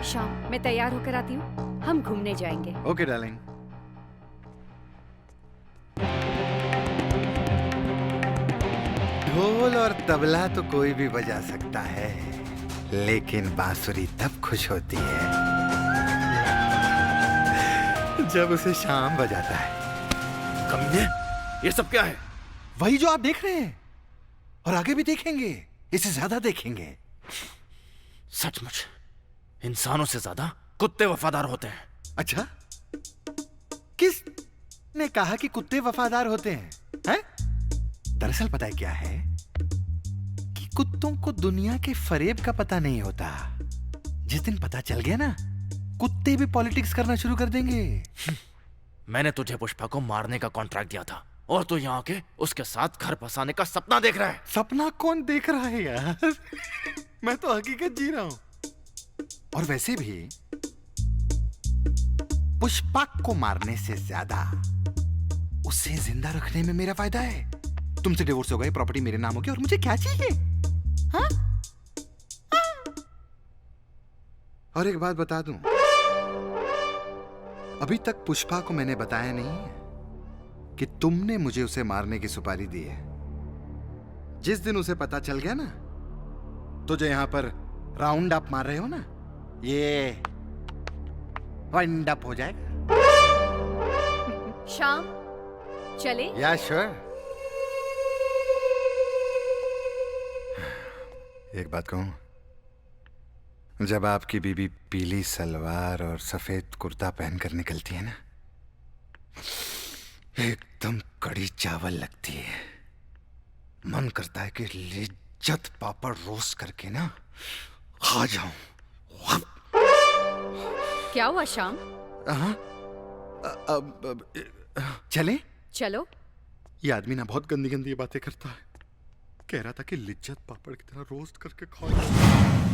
Speaker 4: शाम, मैं तैयार होकर आती हूँ, हम घूमने जाएंगे।
Speaker 5: Okay darling. ढोल और तबला तो कोई भी बजा सकता है, लेकिन बांसुरी तब खुश होती है जब उसे शाम बजाता है।
Speaker 1: कमीने, ये सब क्या है?
Speaker 5: वही जो आप देख रहे हैं, और आगे भी देखेंगे, इससे ज्यादा देखेंगे।
Speaker 1: सचमुच इंसानों से ज्यादा कुत्ते वफादार होते हैं।
Speaker 5: अच्छा, किस ने कहा कि कुत्ते वफादार होते हैं? हैं? दरअसल पता है क्या है कि कुत्तों को दुनिया के फरेब का पता नहीं होता। जिस दिन पता चल गया ना, कुत्ते भी पॉलिटिक्स करना शुरू कर देंगे।
Speaker 1: मैंने तुझे पुष्पा को मारने का कॉन्ट्रैक्ट दिया था और तू यहाँ के उसके साथ घर बसाने का सपना देख रहा है।
Speaker 5: सपना कौन देख रहा है यार? मैं तो हकीकत जी रहा हूं। और वैसे भी पुष्पा को मारने से ज्यादा उसे जिंदा रखने में मेरा फायदा है। तुमसे डिवोर्स हो गए, प्रॉपर्टी मेरे नाम होगी, और मुझे क्या चाहिए? हाँ? और एक बात बता दूं, अभी तक पुष्पा को मैंने बताया नहीं है कि तुमने मुझे उसे मारने की सुपारी दी है। जिस दिन उसे पता चल गया ना, तो जो यहां पर राउंड अप मार रहे हो ना, ये वाइंड अप हो जाएगा।
Speaker 4: श्याम, चले?
Speaker 5: या श्योर। एक बात कहूं, जब आपकी बीबी पीली सलवार और सफेद कुर्ता पहनकर निकलती है ना, एकदम कड़ी चावल लगती है। मन करता है कि लिज्जत पापड़ रोस्ट करके ना खा जाऊं।
Speaker 4: क्या हुआ श्याम?
Speaker 5: चले?
Speaker 4: चलो।
Speaker 5: ये आदमी ना बहुत गंदी गंदी बातें करता है। कह रहा था कि लिज्जत पापड़ की तरह रोस्ट करके खा जाऊं।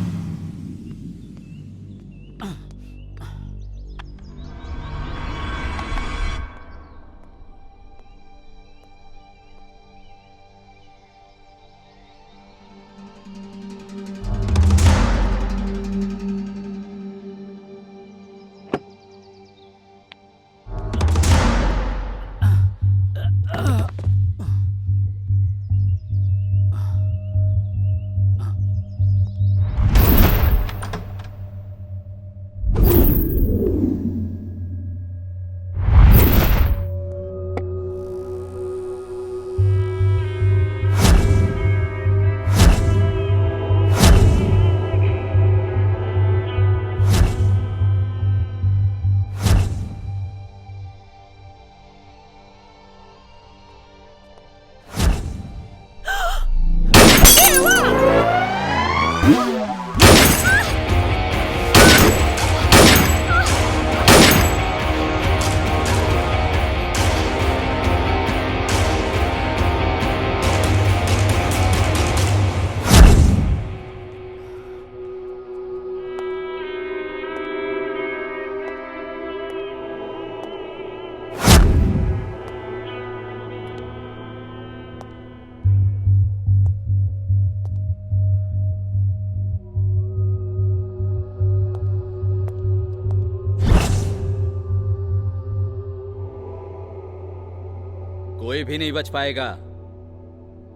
Speaker 3: कोई भी नहीं बच पाएगा,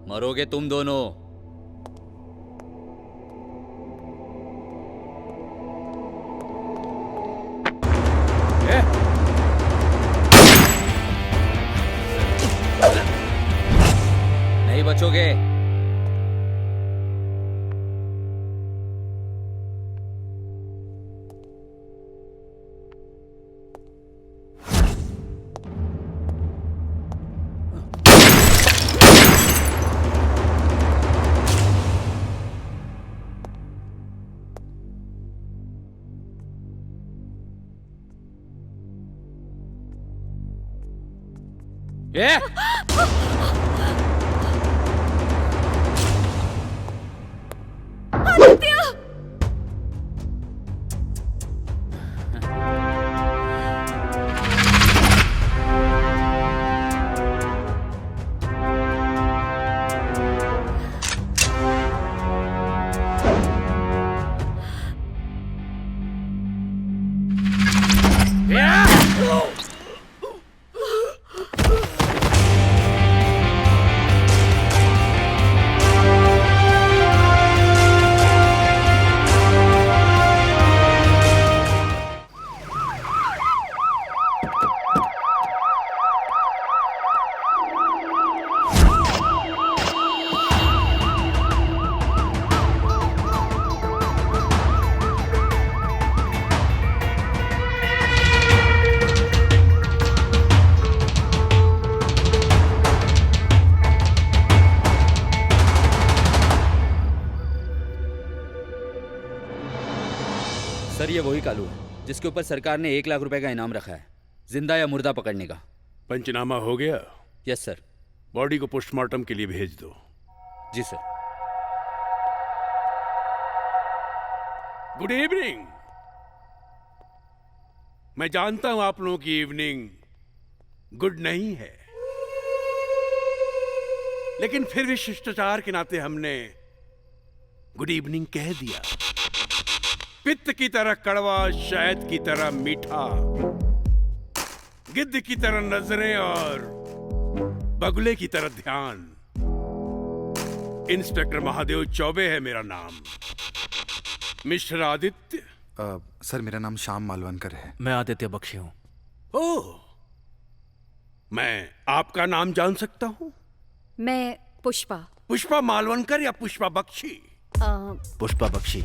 Speaker 3: मरोगे तुम दोनों। नहीं बचोगे।
Speaker 12: सर ये वही कालू है जिसके ऊपर सरकार ने 1 लाख रुपए का इनाम रखा है, जिंदा या मुर्दा पकड़ने का।
Speaker 13: पंचनामा हो गया?
Speaker 12: Yes sir.
Speaker 13: बॉडी को पोस्टमार्टम के लिए भेज दो।
Speaker 12: जी सर।
Speaker 13: Good evening. मैं जानता हूं आप लोगों की इवनिंग गुड नहीं है, लेकिन फिर भी शिष्टाचार के नाते हमने गुड इवनिंग कह दिया। पित्त की तरह कड़वा, शहद की तरह मीठा, गिद्ध की तरह नजरें और बगुले की तरह ध्यान। इंस्पेक्टर महादेव चौबे है मेरा नाम। मिस्टर आदित्य।
Speaker 5: सर मेरा नाम श्याम मालवनकर है।
Speaker 1: मैं आदित्य बख्शी हूं।
Speaker 13: ओह, मैं आपका नाम जान सकता हूं?
Speaker 4: मैं पुष्पा।
Speaker 13: पुष्पा मालवनकर या पुष्पा बख्शी?
Speaker 1: पुष्पा बख्शी।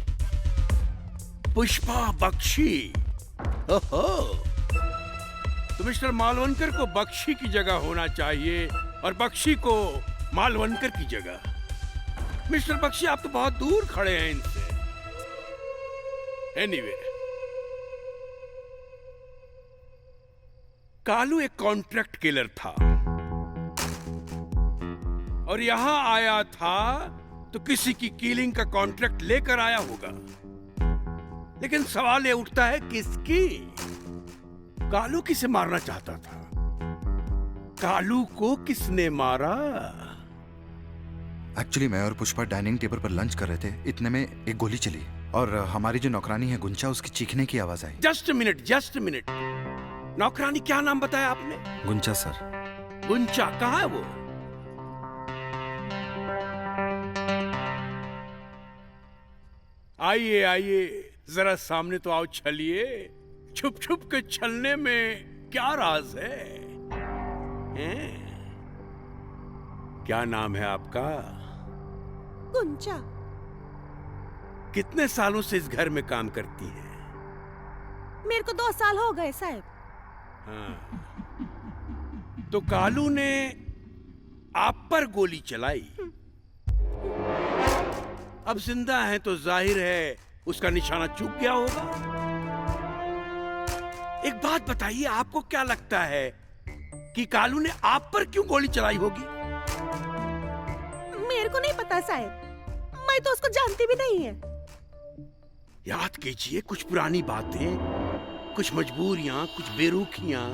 Speaker 13: पुष्पा बख्शी। ओहो, तो मिस्टर मालवनकर को बख्शी की जगह होना चाहिए और बख्शी को मालवनकर की जगह। मिस्टर बख्शी, आप तो बहुत दूर खड़े हैं इनसे। एनीवे, कालू एक कॉन्ट्रैक्ट किलर था और यहां आया था तो किसी की किलिंग का कॉन्ट्रैक्ट लेकर आया होगा। लेकिन सवाल ये उठता है किसकी? कालू किसे मारना चाहता था? कालू को किसने मारा?
Speaker 5: एक्चुअली मैं और पुष्पा डाइनिंग टेबल पर लंच कर रहे थे, इतने में एक गोली चली और हमारी जो नौकरानी है गुंचा, उसकी चीखने की आवाज आई।
Speaker 13: Just minute, just minute. नौकरानी क्या नाम बताया आपने?
Speaker 5: गुंचा सर।
Speaker 13: गुंचा कहाँ है वो? आइए आइए, जरा सामने तो आओ, छलिए। छुप छुप के छलने में क्या राज है? हैं? क्या नाम है आपका?
Speaker 9: गुंचा।
Speaker 13: कितने सालों से इस घर में काम करती है?
Speaker 9: मेरे को 2 साल हो गए साहब।
Speaker 13: हाँ। तो कालू ने आप पर गोली चलाई। अब जिंदा है तो जाहिर है उसका निशाना चूक गया होगा। एक बात बताइए, आपको क्या लगता है कि कालू ने आप पर क्यों गोली चलाई होगी?
Speaker 9: मेरे को नहीं पता साहब, मैं तो उसको जानती भी नहीं है।
Speaker 13: याद कीजिए कुछ पुरानी बातें, कुछ मजबूरियां, कुछ बेरुखियां।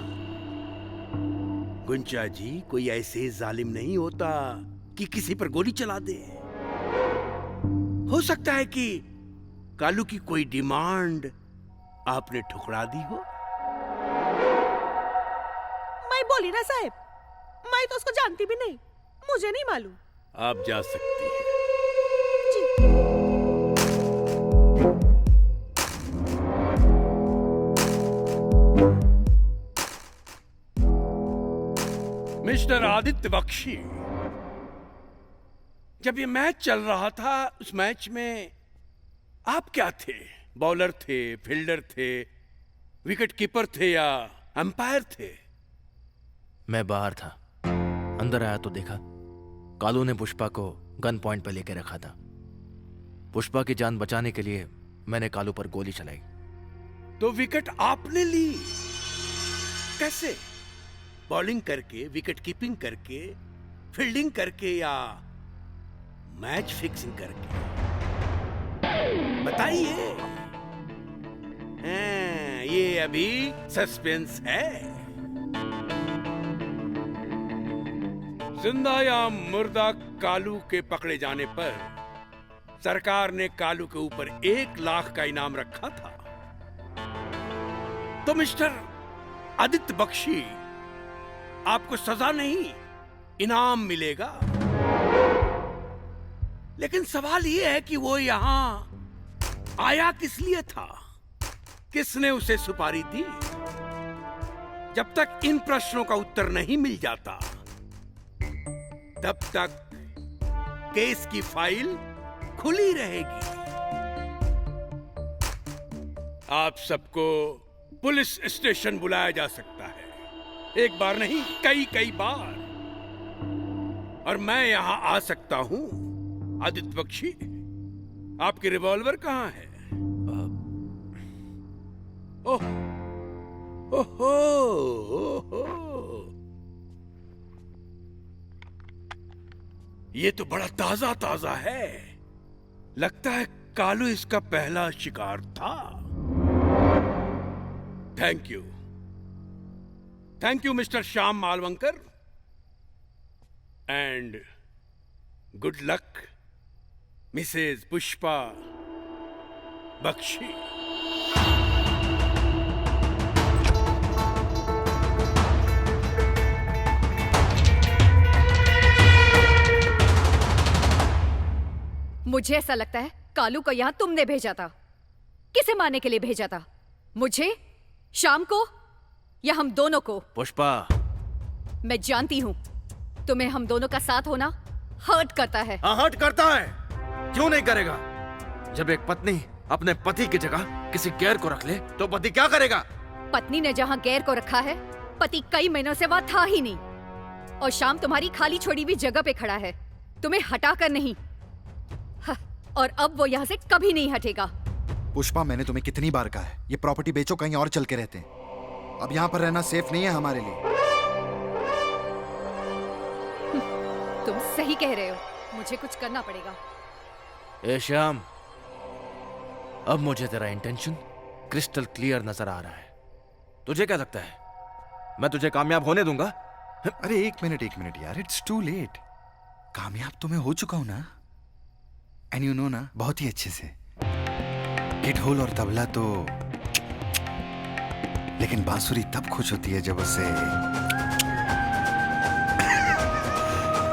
Speaker 13: गुंचा जी, कोई ऐसे जालिम नहीं होता कि किसी पर गोली चला दे। हो सकता है कि कालू की कोई डिमांड आपने ठुकरा दी हो।
Speaker 9: मैं बोली ना साहब, मैं तो उसको जानती भी नहीं, मुझे नहीं मालूम।
Speaker 13: आप जा सकती हैं। मिस्टर आदित्य बख्शी, जब ये मैच चल रहा था, उस मैच में आप क्या थे? बॉलर थे, फील्डर थे, विकेट कीपर थे या अंपायर थे?
Speaker 1: मैं बाहर था। अंदर आया तो देखा कालू ने पुष्पा को गन पॉइंट पर लेकर रखा था। पुष्पा की जान बचाने के लिए मैंने कालू पर गोली चलाई।
Speaker 13: तो विकेट आपने ली? कैसे? बॉलिंग करके, विकेट कीपिंग करके, फील्डिंग करके या मैच फिक्सिंग करके? बताइए। ये अभी सस्पेंस है। जिंदा या मुर्दा कालू के पकड़े जाने पर सरकार ने कालू के ऊपर 1 लाख का इनाम रखा था। तो मिस्टर आदित्य बख्शी, आपको सजा नहीं, इनाम मिलेगा। लेकिन सवाल यह है कि वो यहां आया किस लिए था? किसने उसे सुपारी दी? जब तक इन प्रश्नों का उत्तर नहीं मिल जाता, तब तक केस की फाइल खुली रहेगी। आप सबको पुलिस स्टेशन बुलाया जा सकता है, एक बार नहीं, कई कई बार। और मैं यहां आ सकता हूं। आदित्य बख्शी, आपकी रिवॉल्वर कहां है? ओह ओहो, ओहो। ये तो बड़ा ताजा ताजा है। लगता है कालू इसका पहला शिकार था। Thank you Mr Shyam Malvankar, and good luck Mrs Pushpa Bakshi.
Speaker 4: मुझे ऐसा लगता है कालू को यहां तुमने भेजा था। किसे मारने के लिए भेजा था? मुझे, शाम को, या हम दोनों को?
Speaker 1: पुष्पा,
Speaker 4: मैं जानती हूं तुम्हें हम दोनों का साथ होना हर्ट करता है।
Speaker 11: हाँ, हर्ट करता है। क्यों नहीं करेगा? जब एक पत्नी अपने पति की जगह किसी गैर को रख ले तो पति क्या करेगा?
Speaker 4: पत्नी ने जहां गैर को रखा है, पति कई महीनों से वहां था ही नहीं। और शाम तुम्हारी खाली छोड़ी हुई जगह पे खड़ा है, तुम्हें हटाकर नहीं। और अब वो यहाँ से कभी नहीं हटेगा।
Speaker 5: पुष्पा, मैंने तुम्हें कितनी बार कहा है, ये प्रॉपर्टी बेचो, कहीं और चल के रहते हैं। अब यहाँ पर रहना सेफ नहीं है हमारे लिए।
Speaker 4: तुम सही कह रहे हो, मुझे कुछ करना पड़ेगा।
Speaker 1: ए श्याम, अब मुझे तेरा इंटेंशन क्रिस्टल क्लियर नजर आ रहा है। तुझे क्या लगता है मैं तुझे कामयाब होने दूंगा?
Speaker 5: अरे एक मिनट यार, इट्स टू लेट। कामयाब तो मैं हो चुका हूं ना, एंड यू नो ना, बहुत ही अच्छे से। हिट होल और तबला तो, लेकिन बांसुरी तब खुश होती है जब उसे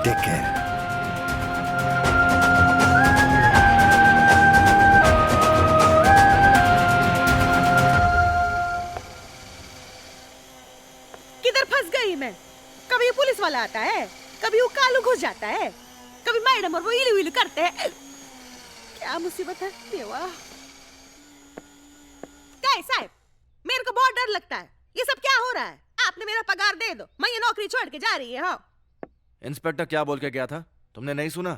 Speaker 5: टेक केयर।
Speaker 9: किधर फंस गई मैं? कभी पुलिस वाला आता है, कभी वो कालू घुस जाता है, कभी मैडम और वो इलू इलू करते हैं। क्या मुसीबत है देवा। क्या साहब, मेरे को बहुत डर लगता है। ये सब क्या हो रहा है? आपने मेरा पगार दे दो, मैं ये नौकरी छोड़ के जा रही है। हाँ,
Speaker 1: इंस्पेक्टर क्या बोल के गया था? तुमने नहीं सुना?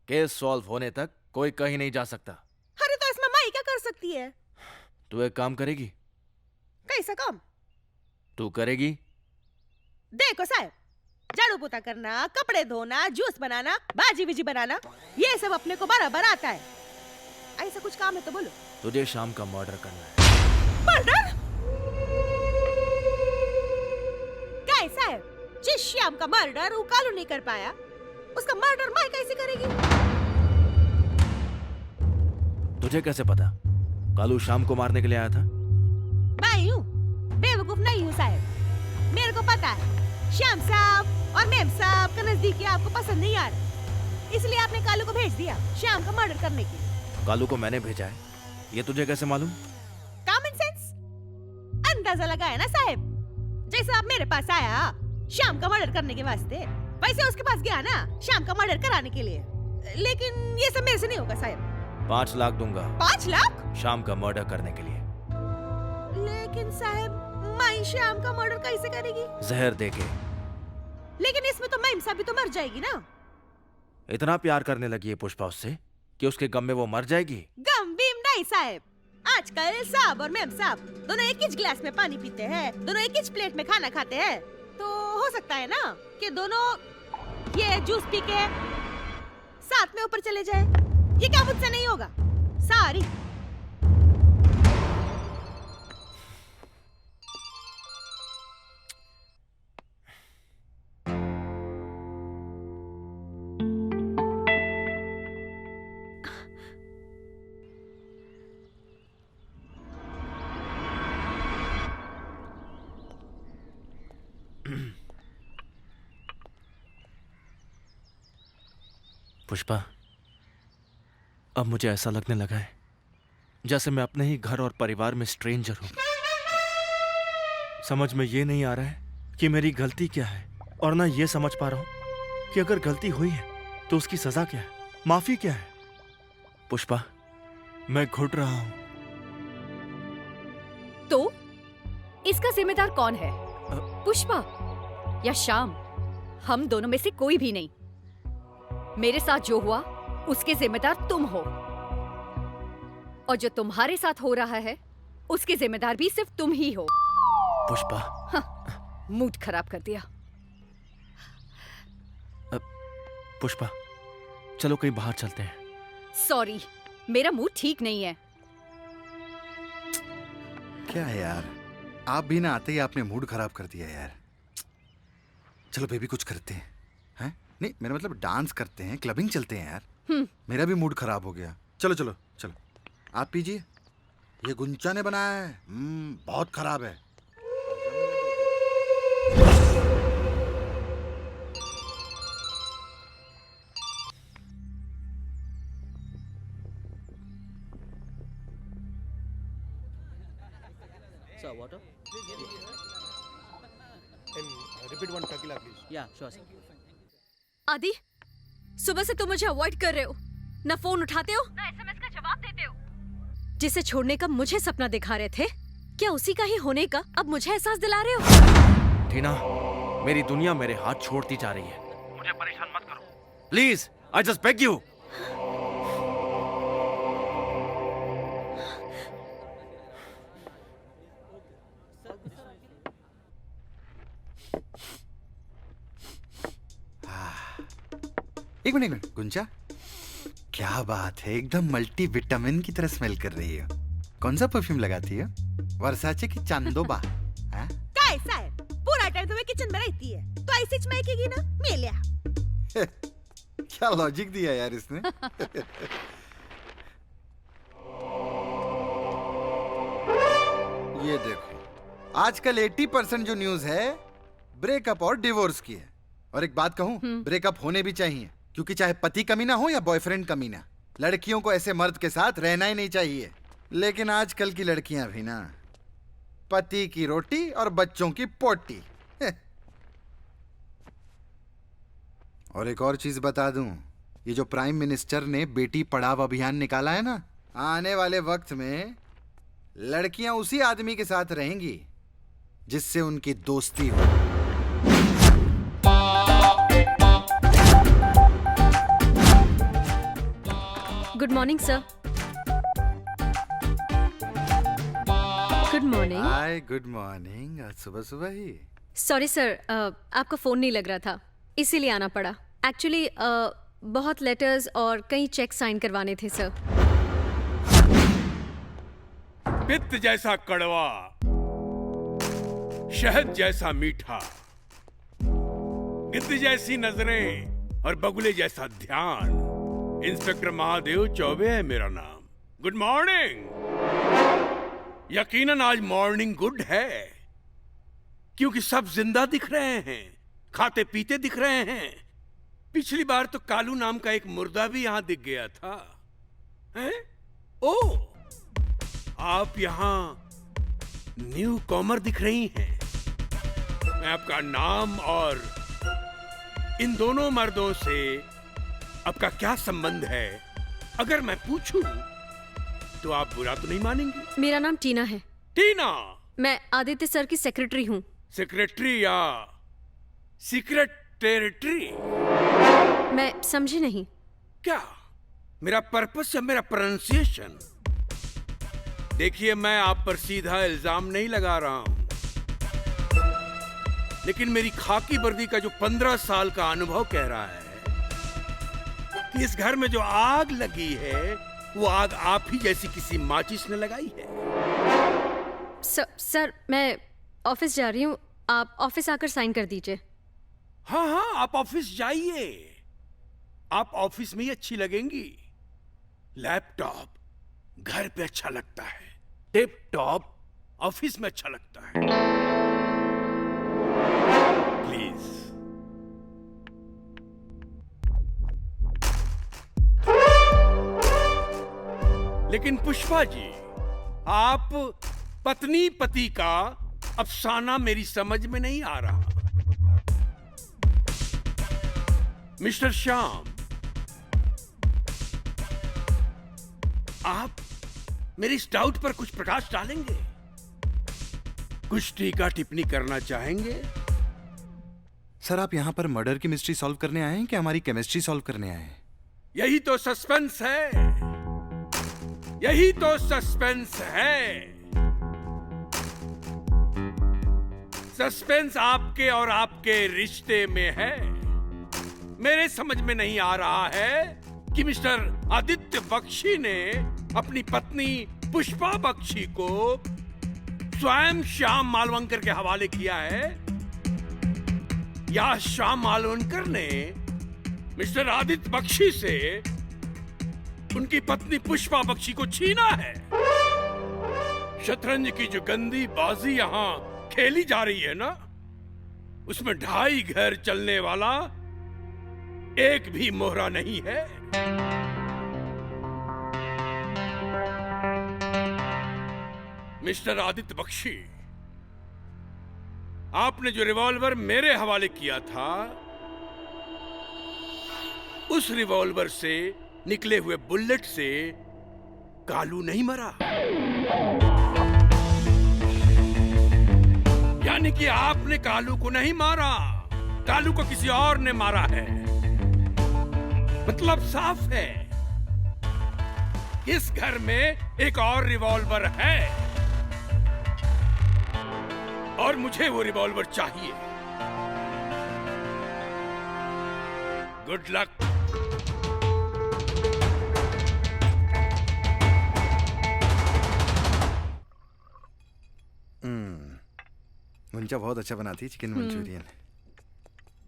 Speaker 1: केस सॉल्व होने तक कोई कहीं नहीं जा सकता।
Speaker 9: अरे तो इसमें माई क्या कर सकती है?
Speaker 1: तू एक काम करेगी?
Speaker 9: कैसा काम?
Speaker 1: तू करेगी?
Speaker 9: देखो साहब, झाड़ू पोता करना, कपड़े धोना, जूस बनाना, भाजी विजी बनाना, ये सब अपने को बराबर आता है। ऐसा कुछ काम है तो बोलो।
Speaker 1: तुझे शाम का मर्डर करना है।
Speaker 9: मर्डर? क्या है साहब, जिस श्याम का मर्डर वो कालू नहीं कर पाया, उसका मर्डर मैं कैसे करेगी?
Speaker 1: तुझे कैसे पता कालू शाम को मारने के लिए आया था?
Speaker 9: मैं हूँ बेवकूफ नहीं हूँ साहब, मेरे को पता है श्याम साहब और मैम साहब का नजदीकी आपको पसंद नहीं आ रहा, इसलिए आपने कालू को भेज दिया श्याम का मर्डर करने के लिए।
Speaker 1: कालू को मैंने भेजा है, ये तुझे कैसे मालूम?
Speaker 9: कॉमन सेंस, अंदाजा लगाया ना साहब। जैसे आप मेरे पास आया श्याम का मर्डर करने के वास्ते, वैसे उसके पास गया ना श्याम का मर्डर कराने के लिए। लेकिन ये सब मेरे से नहीं होगा साहब।
Speaker 1: 5 लाख दूंगा।
Speaker 9: 5 लाख?
Speaker 1: शाम का मर्डर करने के लिए।
Speaker 9: लेकिन साहब, मैं श्याम का मर्डर कैसे करेगी?
Speaker 1: जहर देके।
Speaker 9: लेकिन इसमें तो मैम साहब भी तो मर जाएगी ना।
Speaker 1: इतना प्यार करने लगी है पुष्पा उससे कि उसके गम में वो मर जाएगी।
Speaker 9: गम बीम नहीं साहब, आजकल साहब और मैम साहब दोनों एक ही गिलास में पानी पीते हैं, दोनों एक ही प्लेट में खाना खाते हैं, तो हो सकता है ना कि दोनों ये जूस पी के साथ में ऊपर चले जाए। ये क्या मुझसे नहीं होगा? सॉरी।
Speaker 1: पुष्पा, अब मुझे ऐसा लगने लगा है जैसे मैं अपने ही घर और परिवार में स्ट्रेंजर हूं। समझ में ये नहीं आ रहा है कि मेरी गलती क्या है, और ना ये समझ पा रहा हूं कि अगर गलती हुई है तो उसकी सजा क्या है, माफी क्या है। पुष्पा, मैं घुट रहा हूं।
Speaker 4: तो इसका जिम्मेदार कौन है? पुष्पा या श्याम? हम दोनों में से कोई भी नहीं। मेरे साथ जो हुआ उसके जिम्मेदार तुम हो, और जो तुम्हारे साथ हो रहा है उसकी जिम्मेदार भी सिर्फ तुम ही हो।
Speaker 1: पुष्पा।
Speaker 4: मूड खराब कर दिया।
Speaker 1: पुष्पा, चलो कहीं बाहर चलते हैं।
Speaker 4: सॉरी, मेरा मूड ठीक नहीं है।
Speaker 5: क्या है यार, आप भी ना आते ही आपने मूड खराब कर दिया यार। चलो बेबी कुछ करते हैं। नहीं मेरा मतलब डांस करते हैं, क्लबिंग चलते हैं यार। मेरा भी मूड खराब हो गया। चलो चलो चलो, आप पीजिए, ये गुंचा ने बनाया है। बहुत खराब है।
Speaker 3: Sir, water?
Speaker 2: And repeat one tequila, please.
Speaker 3: Yeah, sure, sir.
Speaker 8: आदि, सुबह से तुम मुझे अवॉइड कर रहे हो। ना फोन उठाते हो, ना एसएमएस का जवाब देते हो। जिसे छोड़ने का मुझे सपना दिखा रहे थे, क्या उसी का ही होने का अब मुझे एहसास दिला रहे हो?
Speaker 1: टीना, मेरी दुनिया मेरे हाथ छोड़ती जा रही है। मुझे परेशान मत करो। Please, I just beg you.
Speaker 5: एक मिनट गुंजा, क्या बात है, एकदम मल्टी विटामिन की तरह स्मेल कर रही है। कौन सा परफ्यूम लगाती है? वर्साचे की चांदोबा?
Speaker 9: काय साहेब, पूरा टाइम तुम्हें किचन में रहती है तो ऐसी महकेगी ना, मेल्या।
Speaker 5: क्या लॉजिक दिया यार इसने। ये देखो, आजकल 80% जो न्यूज है ब्रेकअप और डिवोर्स की है। और एक बात कहूं, ब्रेकअप होने भी चाहिए, क्योंकि चाहे पति कमीना हो या बॉयफ्रेंड कमीना, लड़कियों को ऐसे मर्द के साथ रहना ही नहीं चाहिए। लेकिन आजकल की लड़कियां भी ना, पति की रोटी और बच्चों की पोटी। और एक और चीज बता दूं, ये जो प्राइम मिनिस्टर ने बेटी पढ़ाओ अभियान निकाला है ना, आने वाले वक्त में लड़कियां उसी आदमी के साथ रहेंगी जिससे उनकी दोस्ती हो।
Speaker 8: Good morning sir. Good morning.
Speaker 5: Hi, good morning. आज सुबह सुबह ही।
Speaker 8: सॉरी सर, आपका फोन नहीं लग रहा था, इसीलिए आना पड़ा। एक्चुअली बहुत लेटर्स और कई चेक साइन करवाने थे सर।
Speaker 13: पित्त जैसा कड़वा, शहद जैसा मीठा, गिद्ध जैसी नजरें और बगुले जैसा ध्यान, इंस्पेक्टर महादेव चौबे है मेरा नाम। Good morning. यकीनन आज मॉर्निंग गुड है, क्योंकि सब जिंदा दिख रहे हैं, खाते पीते दिख रहे हैं। पिछली बार तो कालू नाम का एक मुर्दा भी यहां दिख गया था। हैं? ओ, आप यहां न्यू कॉमर दिख रही हैं। मैं आपका नाम और इन दोनों मर्दों से आपका क्या संबंध है अगर मैं पूछूं तो आप बुरा तो नहीं मानेंगी?
Speaker 8: मेरा नाम टीना है।
Speaker 13: टीना?
Speaker 8: मैं आदित्य सर की सेक्रेटरी हूँ।
Speaker 13: सेक्रेटरी या सीक्रेट टेरिटरी?
Speaker 8: मैं समझी नहीं।
Speaker 13: क्या मेरा पर्पस या मेरा प्रोनाउंसिएशन? देखिए, मैं आप पर सीधा इल्जाम नहीं लगा रहा हूं, लेकिन मेरी खाकी वर्दी का जो 15 साल का अनुभव कह रहा है कि इस घर में जो आग लगी है वो आग आप ही जैसी किसी माचिस ने लगाई है।
Speaker 8: सर, मैं ऑफिस जा रही हूँ, आप ऑफिस आकर साइन कर दीजिए।
Speaker 13: हाँ हाँ, आप ऑफिस जाइए, आप ऑफिस में ही अच्छी लगेंगी। लैपटॉप घर पे अच्छा लगता है, टिप टॉप ऑफिस में अच्छा लगता है। प्लीज। लेकिन पुष्पा जी, आप पत्नी पति का अफसाना मेरी समझ में नहीं आ रहा। मिस्टर श्याम, आप मेरी इस डाउट पर कुछ प्रकाश डालेंगे? कुछ टीका टिप्पणी करना चाहेंगे?
Speaker 5: सर, आप यहाँ पर मर्डर की मिस्ट्री सॉल्व करने आए हैं कि हमारी केमिस्ट्री सॉल्व करने आए हैं?
Speaker 13: यही तो सस्पेंस है, यही तो सस्पेंस है। सस्पेंस आपके और आपके रिश्ते में है। मेरे समझ में नहीं आ रहा है कि मिस्टर आदित्य बख्शी ने अपनी पत्नी पुष्पा बख्शी को स्वयं श्याम मालवंकर के हवाले किया है या श्याम मालवंकर ने मिस्टर आदित्य बख्शी से उनकी पत्नी पुष्पा बख्शी को छीना है। शतरंज की जो गंदी बाजी यहाँ खेली जा रही है ना, उसमें 2.5 घर चलने वाला एक भी मोहरा नहीं है। मिस्टर आदित्य बख्शी, आपने जो रिवॉल्वर मेरे हवाले किया था, उस रिवॉल्वर से निकले हुए बुलेट से कालू नहीं मरा। यानी कि आपने कालू को नहीं मारा, कालू को किसी और ने मारा है। मतलब साफ है, इस घर में एक और रिवॉल्वर है और मुझे वो रिवॉल्वर चाहिए। Good luck.
Speaker 5: गुंजा बहुत अच्छा बनाती है चिकन मंचूरियन।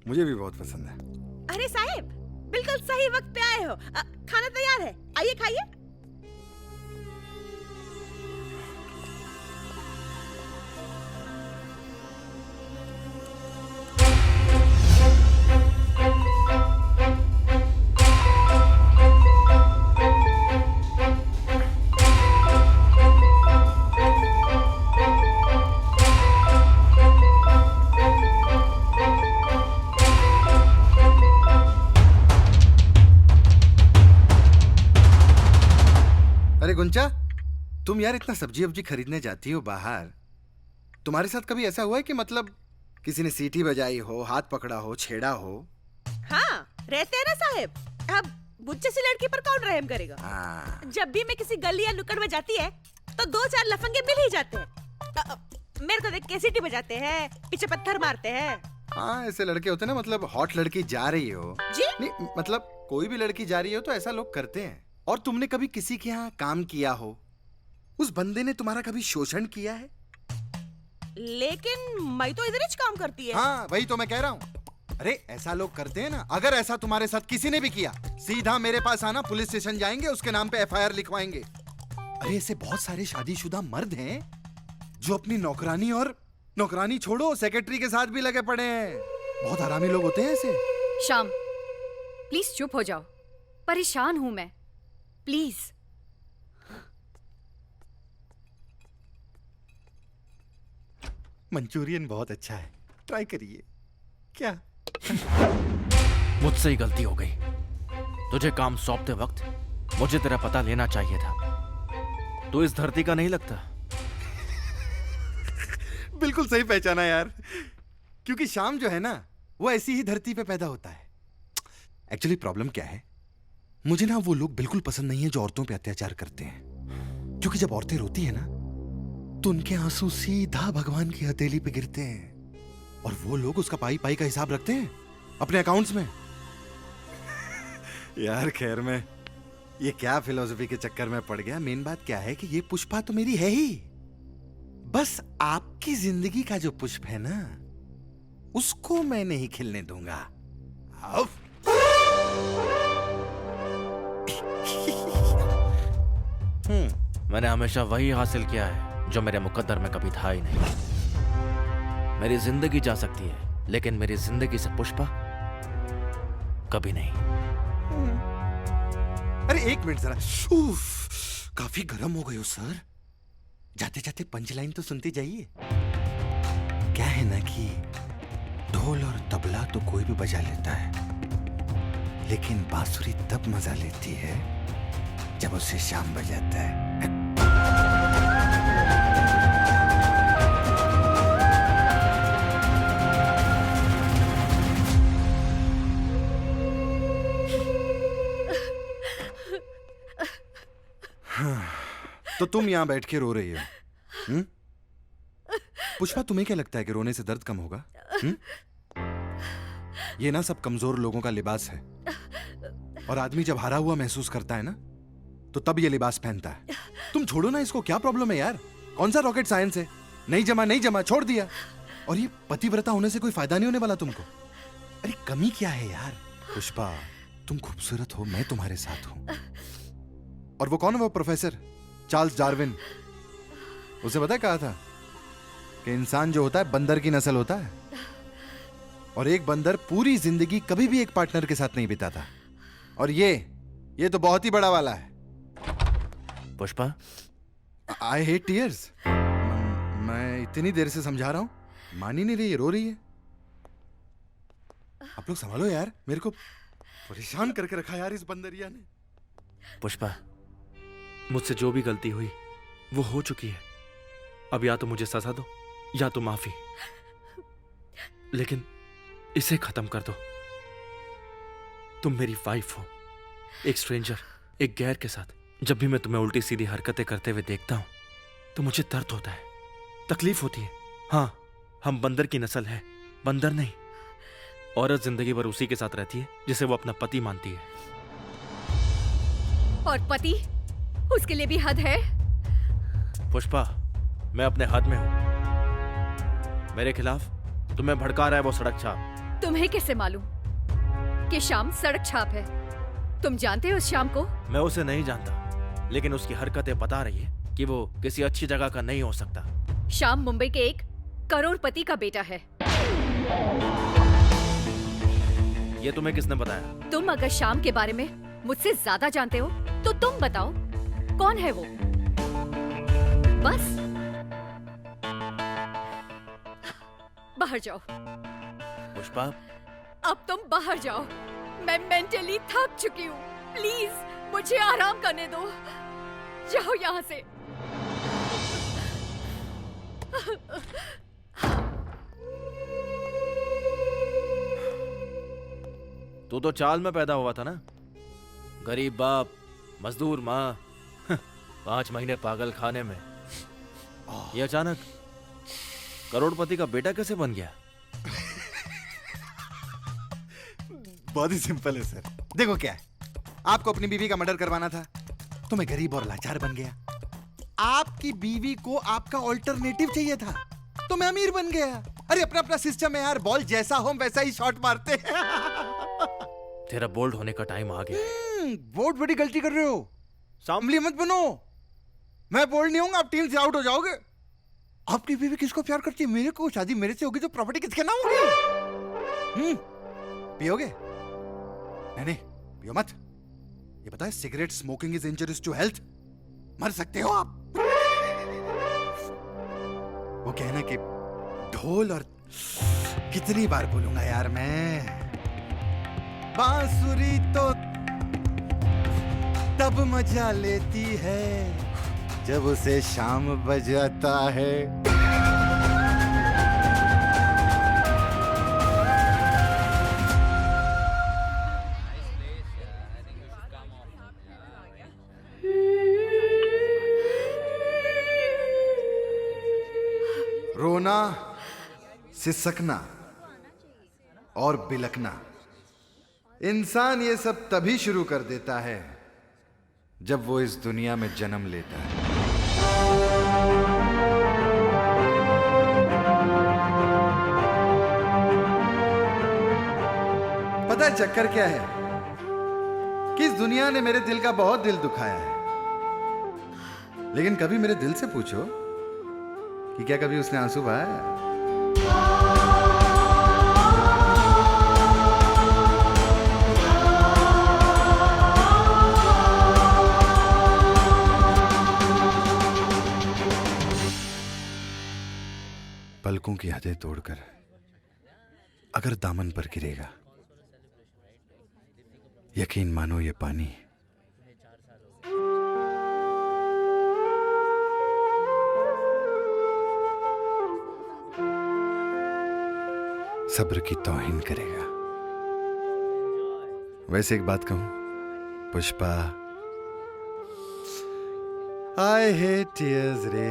Speaker 5: मुझे भी बहुत पसंद है।
Speaker 9: अरे साहब, बिल्कुल सही वक्त पे आए हो। खाना तैयार है, आइए खाइए।
Speaker 5: गुंजा, तुम यार इतना सब्जी वब्जी खरीदने जाती हो बाहर, तुम्हारे साथ कभी ऐसा हुआ है कि मतलब किसी ने सीटी बजाई हो, हाथ पकड़ा हो, छेड़ा हो?
Speaker 9: हाँ, रहते हैं ना साहब। अब बुच्चे सी लड़की पर कौन रहम करेगा? जब भी मैं किसी गली या नुक्कड़ में जाती है तो 2-4 लफंगे मिल ही जाते हैं। मेरे को देख के सीटी बजाते हैं, पीछे पत्थर मारते हैं।
Speaker 5: हाँ, ऐसे लड़के होते हैं ना, मतलब हॉट लड़की जा रही हो
Speaker 9: जी?
Speaker 5: नहीं, मतलब कोई भी लड़की जा रही हो तो ऐसा लोग करते हैं। और तुमने कभी किसी के यहाँ काम किया हो, उस बंदे ने तुम्हारा कभी शोषण किया है?
Speaker 9: लेकिन मैं तो इधर ही काम करती है।
Speaker 5: हाँ, वही तो मैं कह रहा हूँ। अरे ऐसा लोग करते हैं ना। अगर ऐसा तुम्हारे साथ किसी ने भी किया, सीधा मेरे पास आना, पुलिस स्टेशन जाएंगे, उसके नाम पे FIR लिखवाएंगे। अरे ऐसे बहुत सारे शादीशुदा मर्द हैं जो अपनी नौकरानी, और नौकरानी छोड़ो, सेक्रेटरी के साथ भी लगे पड़े हैं। बहुत हरामी लोग होते हैं ऐसे।
Speaker 4: श्याम, प्लीज चुप हो जाओ, परेशान हूं मैं, प्लीज।
Speaker 5: मंचूरियन बहुत अच्छा है, ट्राई करिए। क्या?
Speaker 1: मुझसे ही गलती हो गई। तुझे काम सौंपते वक्त मुझे तेरा पता लेना चाहिए था। तू इस धरती का नहीं लगता।
Speaker 5: बिल्कुल सही पहचाना यार, क्योंकि श्याम जो है ना, वो ऐसी ही धरती पे पैदा होता है। एक्चुअली प्रॉब्लम क्या है, मुझे ना वो लोग बिल्कुल पसंद नहीं है जो औरतों पे अत्याचार करते हैं। क्योंकि जब औरतें रोती है ना, तो उनके आंसू सीधा भगवान की हथेली पे गिरते हैं और वो लोग उसका पाई पाई का हिसाब रखते हैं अपने अकाउंट्स में। यार खैर, मैं ये क्या फिलॉसफी के चक्कर में पड़ गया। मेन बात क्या है कि ये पुष्पा तो मेरी है ही, बस आपकी जिंदगी का जो पुष्प है ना, उसको मैं नहीं खिलने दूंगा।
Speaker 1: मैंने हमेशा वही हासिल किया है जो मेरे मुकद्दर में कभी था ही नहीं। मेरी जिंदगी जा सकती है, लेकिन मेरी जिंदगी से पुष्पा कभी नहीं।
Speaker 5: अरे एक मिनट जरा। उफ, काफी गर्म हो गए हो सर। जाते जाते पंचलाइन तो सुनते जाइए। क्या है ना कि ढोल और तबला तो कोई भी बजा लेता है, लेकिन बांसुरी तब मजा लेती है जब उसे श्याम बजाता है। तो तुम यहां बैठ के रो रही हो? पुष्पा, तुम्हें क्या लगता है कि रोने से दर्द कम होगा? ये ना सब कमजोर लोगों का लिबास है, और आदमी जब हारा हुआ महसूस करता है ना, तो तब ये लिबास पहनता है। तुम छोड़ो ना इसको, क्या प्रॉब्लम है यार? कौन सा रॉकेट साइंस है? नहीं जमा, छोड़ दिया। और ये पतिव्रता होने से कोई फायदा नहीं होने वाला तुमको। अरे कमी क्या है यार? पुष्पा, तुम खूबसूरत हो, मैं तुम्हारे साथ हूं। और वो कौन है वो प्रोफेसर चार्ल्स डार्विन? उसे पता है कहा था कि इंसान जो होता है बंदर की नस्ल होता है, और एक बंदर पूरी जिंदगी कभी भी एक पार्टनर के साथ नहीं बिताता। और ये तो बहुत ही बड़ा वाला है।
Speaker 1: Pushpa,
Speaker 5: I hate tears. मैं इतनी देर से समझा रहा हूं, मान ही नहीं रही है, रो रही है। आप लोग संभालो यार, मेरे को परेशान करके रखा यार इस बंदरिया ने।
Speaker 1: पुष्पा, मुझसे जो भी गलती हुई वो हो चुकी है। अब या तो मुझे सजा दो या तो माफी, लेकिन इसे खत्म कर दो। तुम मेरी वाइफ हो, एक स्ट्रेंजर, एक गैर के साथ जब भी मैं तुम्हें उल्टी सीधी हरकतें करते हुए देखता हूं तो मुझे दर्द होता है, तकलीफ होती है। हाँ, हम बंदर की नस्ल है, बंदर नहीं। औरत जिंदगी भर उसी के साथ रहती है जिसे वो अपना पति मानती है।
Speaker 4: और पति, उसके लिए भी हद है।
Speaker 1: पुष्पा, मैं अपने हद में हूं। मेरे खिलाफ तुम्हें भड़का रहा है वो सड़क छाप।
Speaker 4: तुम्हें कैसे मालूम कि शाम सड़क छाप है? तुम जानते हो उस शाम को?
Speaker 1: मैं उसे नहीं जानता, लेकिन उसकी हरकतें बता रही है कि वो किसी अच्छी जगह का नहीं हो सकता।
Speaker 4: शाम मुंबई के एक करोड़पति का बेटा है।
Speaker 1: ये तुम्हें किसने बताया?
Speaker 4: तुम अगर शाम के बारे में मुझसे ज्यादा जानते हो तो तुम बताओ, कौन है वो? बस बाहर जाओ।
Speaker 1: पुष्पा,
Speaker 4: अब तुम बाहर जाओ। मैं मेंटली थक चुकी हूँ। प्लीज मुझे आराम करने दो। जाओ यहाँ से।
Speaker 1: तू तो चाल में पैदा हुआ था ना, गरीब बाप, मजदूर माँ, 5 महीने पागल खाने में। ये अचानक करोड़पति का बेटा कैसे बन गया?
Speaker 5: बहुत ही सिंपल है सर। देखो क्या है, आपको अपनी बीवी का मर्डर करवाना था तो मैं गरीब और लाचार बन गया। आपकी बीवी को आपका ऑल्टरनेटिव चाहिए था तो मैं अमीर बन गया। अरे अपना अपना सिस्टम है यार, बॉल जैसा हो वैसा ही शॉट मारते हैं।
Speaker 1: तेरा बोल्ड होने का टाइम आ गया।
Speaker 5: बहुत बड़ी गलती कर रहे हो, सांभली मत बनो। मैं बोल्ड नहीं हूं, आप टीम से आउट हो जाओगे। आपकी बीवी किसको प्यार करती है? मेरे को। शादी मेरे से होगी तो प्रॉपर्टी किसके नाम होगी? पियोगे? नहीं, पियो मत। ये पता है cigarette smoking is injurious to health. मर सकते हो आप। वो कहना कि ढोल और कितनी बार बोलूंगा यार मैं, बांसुरी तो तब मजा लेती है जब उसे शाम बजाता है। रोना, सिसकना और बिलकना, इंसान ये सब तभी शुरू कर देता है जब वो इस दुनिया में जन्म लेता है। पता है चक्कर क्या है? कि इस दुनिया ने मेरे दिल का बहुत दिल दुखाया है, लेकिन कभी मेरे दिल से पूछो कि क्या कभी उसने आंसू बहाया? पलकों की हदें तोड़कर अगर दामन पर गिरेगा, यकीन मानो ये पानी सब्र की तौहीन करेगा। वैसे एक बात कहूं पुष्पा, आई हेट टीयर्स रे।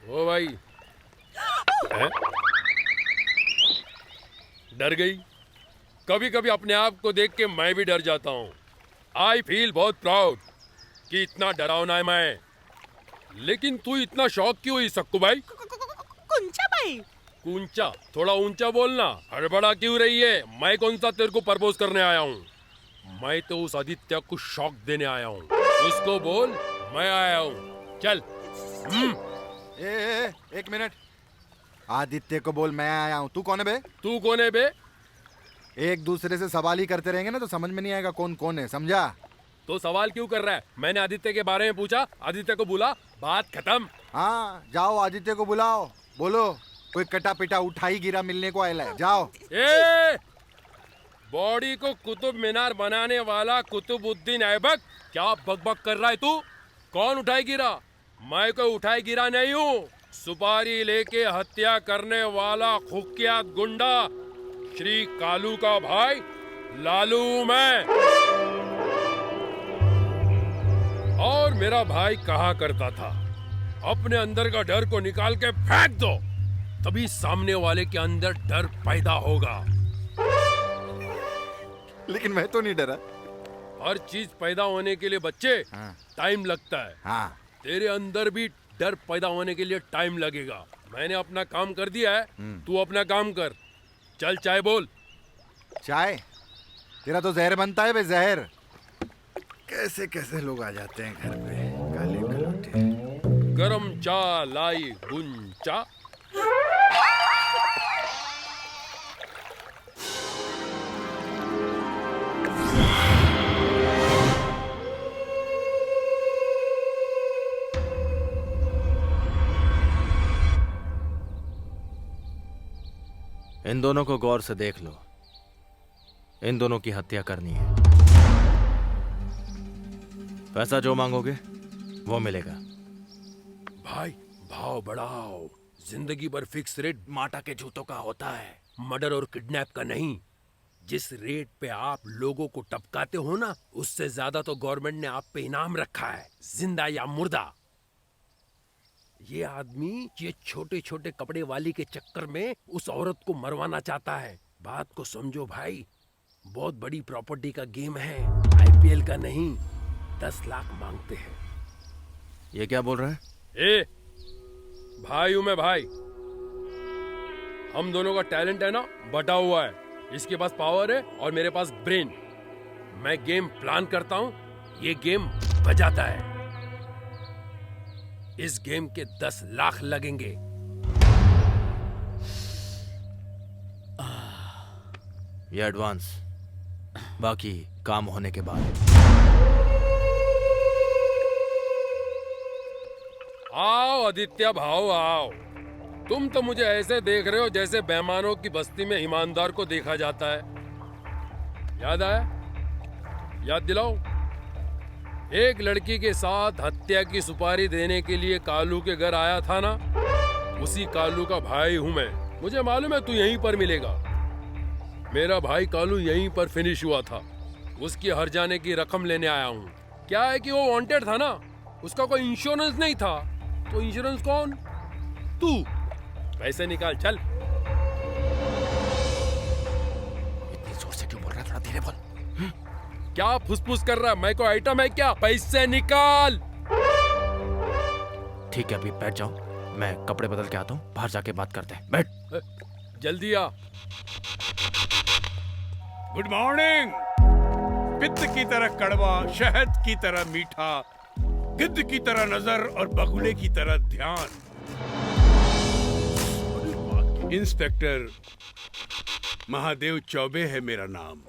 Speaker 14: ओ भाई हैं? डर गई? कभी कभी अपने आप को देख के मैं भी डर जाता हूँ। आई फील बहुत प्राउड कि इतना डरावना है मैं। लेकिन तू इतना शौक क्यों हुई सक्कू भाई?
Speaker 9: कुंचा भाई।
Speaker 14: कुंचा? थोड़ा ऊंचा बोलना। हड़बड़ा क्यों रही है? मैं कौन सा तेरे को प्रपोज करने आया हूँ? मैं तो उस आदित्य को शौक देने आया हूँ। उसको बोल मैं आया हूँ। चल।
Speaker 5: एक मिनट। आदित्य को बोल मैं आया हूँ। तू कौन है बे?
Speaker 14: तू कौन है बे?
Speaker 5: एक दूसरे से सवाल ही करते रहेंगे ना तो समझ में नहीं आएगा कौन कौन है, समझा?
Speaker 14: तो सवाल क्यों कर रहा है? मैंने आदित्य के बारे में पूछा, आदित्य को बुला, बात खत्म।
Speaker 5: हाँ जाओ आदित्य को बुलाओ, बोलो कोई कटा पिटा उठाई गिरा मिलने को आया है, जाओ।
Speaker 14: ए! बॉडी को कुतुब मीनार बनाने वाला कुतुबुद्दीन ऐबक, क्या बकबक कर रहा है तू? कौन उठाई गिरा? मैं कोई उठाई गिरा नहीं हूँ। सुपारी लेके हत्या करने वाला कुख्यात गुंडा श्री कालू का भाई लालू मैं। और मेरा भाई कहा करता था, अपने अंदर का डर को निकाल के फेंक दो, तभी सामने वाले के अंदर डर पैदा होगा।
Speaker 5: लेकिन मैं तो नहीं डरा।
Speaker 14: हर चीज पैदा होने के लिए बच्चे टाइम लगता है।
Speaker 5: हाँ।
Speaker 14: तेरे अंदर भी डर पैदा होने के लिए टाइम लगेगा। मैंने अपना काम कर दिया है, तू अपना काम कर। चल चाय बोल।
Speaker 5: चाय? तेरा तो जहर बनता है बे, जहर। कैसे कैसे लोग आ जाते हैं घर पे, काले कलोटे।
Speaker 14: गरम चा लाई गुंचा।
Speaker 1: इन दोनों को गौर से देख लो। इन दोनों की हत्या करनी है। पैसा जो मांगोगे वो मिलेगा।
Speaker 14: भाई भाव बढ़ाओ। जिंदगी भर फिक्स रेट माटा के जूतों का होता है, मर्डर और किडनैप का नहीं। जिस रेट पे आप लोगों को टपकाते हो ना, उससे ज्यादा तो गवर्नमेंट ने आप पे इनाम रखा है, जिंदा या मुर्दा। ये आदमी ये छोटे छोटे कपड़े वाली के चक्कर में उस औरत को मरवाना चाहता है। बात को समझो भाई, बहुत बड़ी प्रॉपर्टी का गेम है, आईपीएल का नहीं। 10 लाख मांगते हैं।
Speaker 1: ये क्या बोल रहा है?
Speaker 14: ए, भाई हूं मैं भाई। हम दोनों का टैलेंट है ना बटा हुआ है। इसके पास पावर है और मेरे पास ब्रेन। मैं गेम प्लान करता हूं, ये गेम बजाता है। इस गेम के 10 लाख लगेंगे।
Speaker 1: ये एडवांस, बाकी काम होने के बाद।
Speaker 14: आओ आदित्य भाव आओ। तुम तो मुझे ऐसे देख रहे हो जैसे बेईमानों की बस्ती में ईमानदार को देखा जाता है। याद आया? याद दिलाओ। एक लड़की के साथ हत्या की सुपारी देने के लिए कालू के घर आया था ना, उसी कालू का भाई हूं मैं। मुझे मालूम है तू यहीं पर मिलेगा। मेरा भाई कालू यहीं पर फिनिश हुआ था। उसकी हर जाने की रकम लेने आया हूँ। क्या है कि वो वांटेड था ना, उसका कोई इंश्योरेंस नहीं था। तो इंश्योरेंस कौन? तू। पैसे निकाल चल।
Speaker 1: इतनी जोर से क्यों बोल रहा है? थोड़ा धीरे बोल।
Speaker 14: क्या फुसफुस कर रहा है? मैं कोई आइटम है क्या? पैसे निकाल।
Speaker 1: ठीक है, अभी बैठ जाओ, मैं कपड़े बदल के आता हूँ, बाहर जाके बात करते हैं। बैठ।
Speaker 14: जल्दी आ।
Speaker 13: Good morning. पित्त की तरह कड़वा, शहद की तरह मीठा, गिद्ध की तरह नजर और बगुले की तरह ध्यान। इंस्पेक्टर महादेव चौबे है मेरा नाम।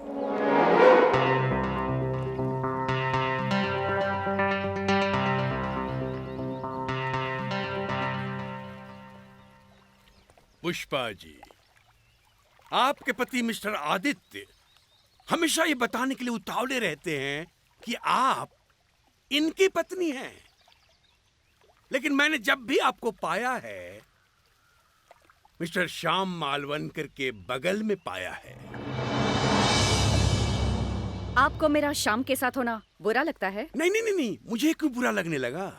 Speaker 13: पुष्पा जी, आपके पति मिस्टर आदित्य हमेशा ये बताने के लिए उतावले रहते हैं कि आप इनकी पत्नी हैं, लेकिन मैंने जब भी आपको पाया है मिस्टर श्याम मालवनकर के बगल में पाया है।
Speaker 4: आपको मेरा श्याम के साथ होना बुरा लगता है?
Speaker 13: नहीं नहीं नहीं नहीं, मुझे क्यों बुरा लगने लगा?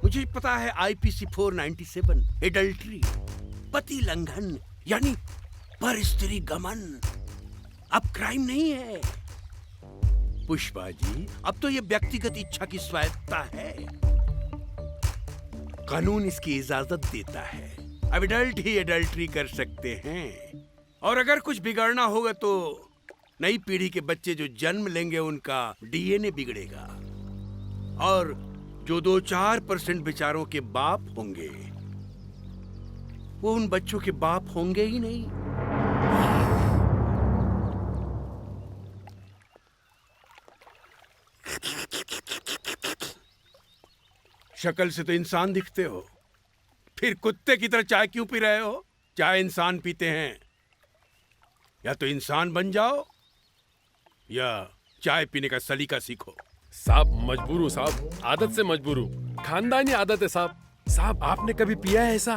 Speaker 13: मुझे पता है आईपीसी 497 एडल्ट्री, पति लंघन यानी पर स्त्री गमन अब क्राइम नहीं है। पुष्पा जी, अब तो ये व्यक्तिगत इच्छा की स्वायत्तता है, कानून इसकी इजाजत देता है। अब एडल्ट ही एडल्ट्री कर सकते हैं, और अगर कुछ बिगड़ना होगा तो नई पीढ़ी के बच्चे जो जन्म लेंगे उनका डीएनए बिगड़ेगा, और जो 2-4% बेचारों के बाप होंगे वो उन बच्चों के बाप होंगे ही नहीं। शक्ल से तो इंसान दिखते हो, फिर कुत्ते की तरह चाय क्यों पी रहे हो? चाय इंसान पीते हैं, या तो इंसान बन जाओ या चाय पीने का सलीका सीखो।
Speaker 14: साहब मजबूर हूँ साहब, आदत से मजबूर हूँ, खानदानी आदत है साहब। साहब आपने कभी पिया है ऐसा?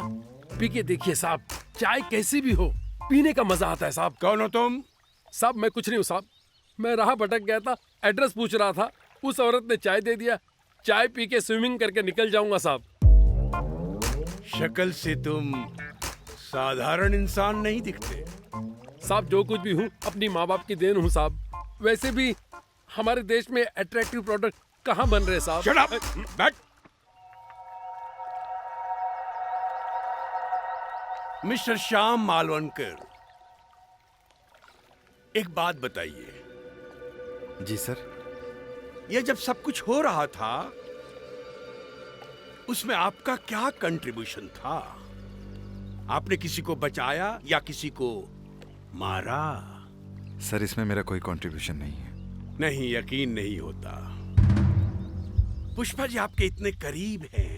Speaker 14: पी के देखिए साहब, चाय कैसी भी हो पीने का मजा आता है साहब।
Speaker 13: कौन हो तुम?
Speaker 14: साहब मैं कुछ नहीं हूँ साहब, मैं राह भटक गया था, एड्रेस पूछ रहा था, उस औरत ने चाय दे दिया, चाय पी के स्विमिंग करके निकल जाऊंगा साहब।
Speaker 13: शक्ल से तुम साधारण इंसान नहीं दिखते।
Speaker 14: साहब जो कुछ भी हूँ अपनी माँ बाप की देन हूँ साहब। वैसे भी हमारे देश में अट्रैक्टिव प्रोडक्ट कहाँ बन रहे साहब?
Speaker 13: Shut up! बैठ। मिस्टर श्याम मालवनकर, एक बात बताइए।
Speaker 5: जी सर।
Speaker 13: ये जब सब कुछ हो रहा था उसमें आपका क्या कंट्रीब्यूशन था? आपने किसी को बचाया या किसी को मारा?
Speaker 5: सर इसमें मेरा कोई कंट्रीब्यूशन नहीं है।
Speaker 13: नहीं, यकीन नहीं होता। पुष्पा जी आपके इतने करीब हैं,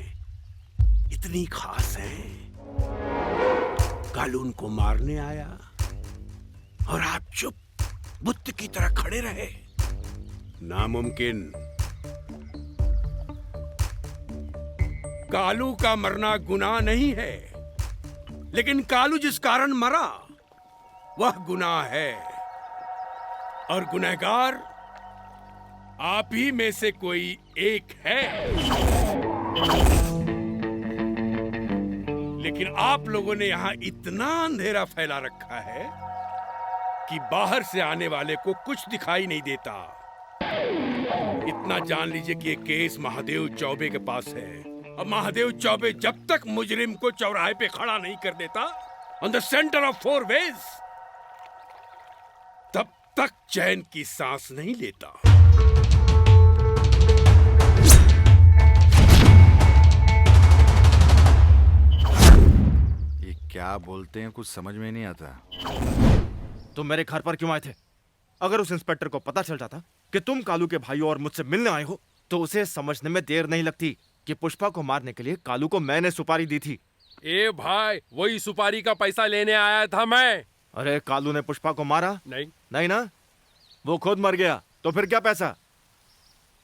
Speaker 13: इतनी खास हैं, कालून को मारने आया और आप चुप बुत्त की तरह खड़े रहे। नामुमकिन। कालू का मरना गुनाह नहीं है, लेकिन कालू जिस कारण मरा वह गुनाह है, और गुनहगार आप ही में से कोई एक है। लेकिन आप लोगों ने यहां इतना अंधेरा फैला रखा है कि बाहर से आने वाले को कुछ दिखाई नहीं देता। इतना जान लीजिए कि ये केस महादेव चौबे के पास है, और महादेव चौबे जब तक मुजरिम को चौराहे पे खड़ा नहीं कर देता on the centre of 4 ways, तब तक चैन की सांस नहीं लेता।
Speaker 5: ये क्या बोलते हैं, कुछ समझ में नहीं आता।
Speaker 11: तुम मेरे घर पर क्यों आए थे? अगर उस इंस्पेक्टर को पता चल जाता कि तुम कालू के भाई हो और मुझसे मिलने आए हो, तो उसे समझने में देर नहीं लगती कि पुष्पा को मारने के लिए कालू को मैंने सुपारी दी थी।
Speaker 14: ए भाई, वही सुपारी का पैसा लेने आया था मैं।
Speaker 11: अरे कालू ने पुष्पा को मारा?
Speaker 14: नहीं।
Speaker 11: नहीं ना, वो खुद मर गया, तो फिर क्या पैसा?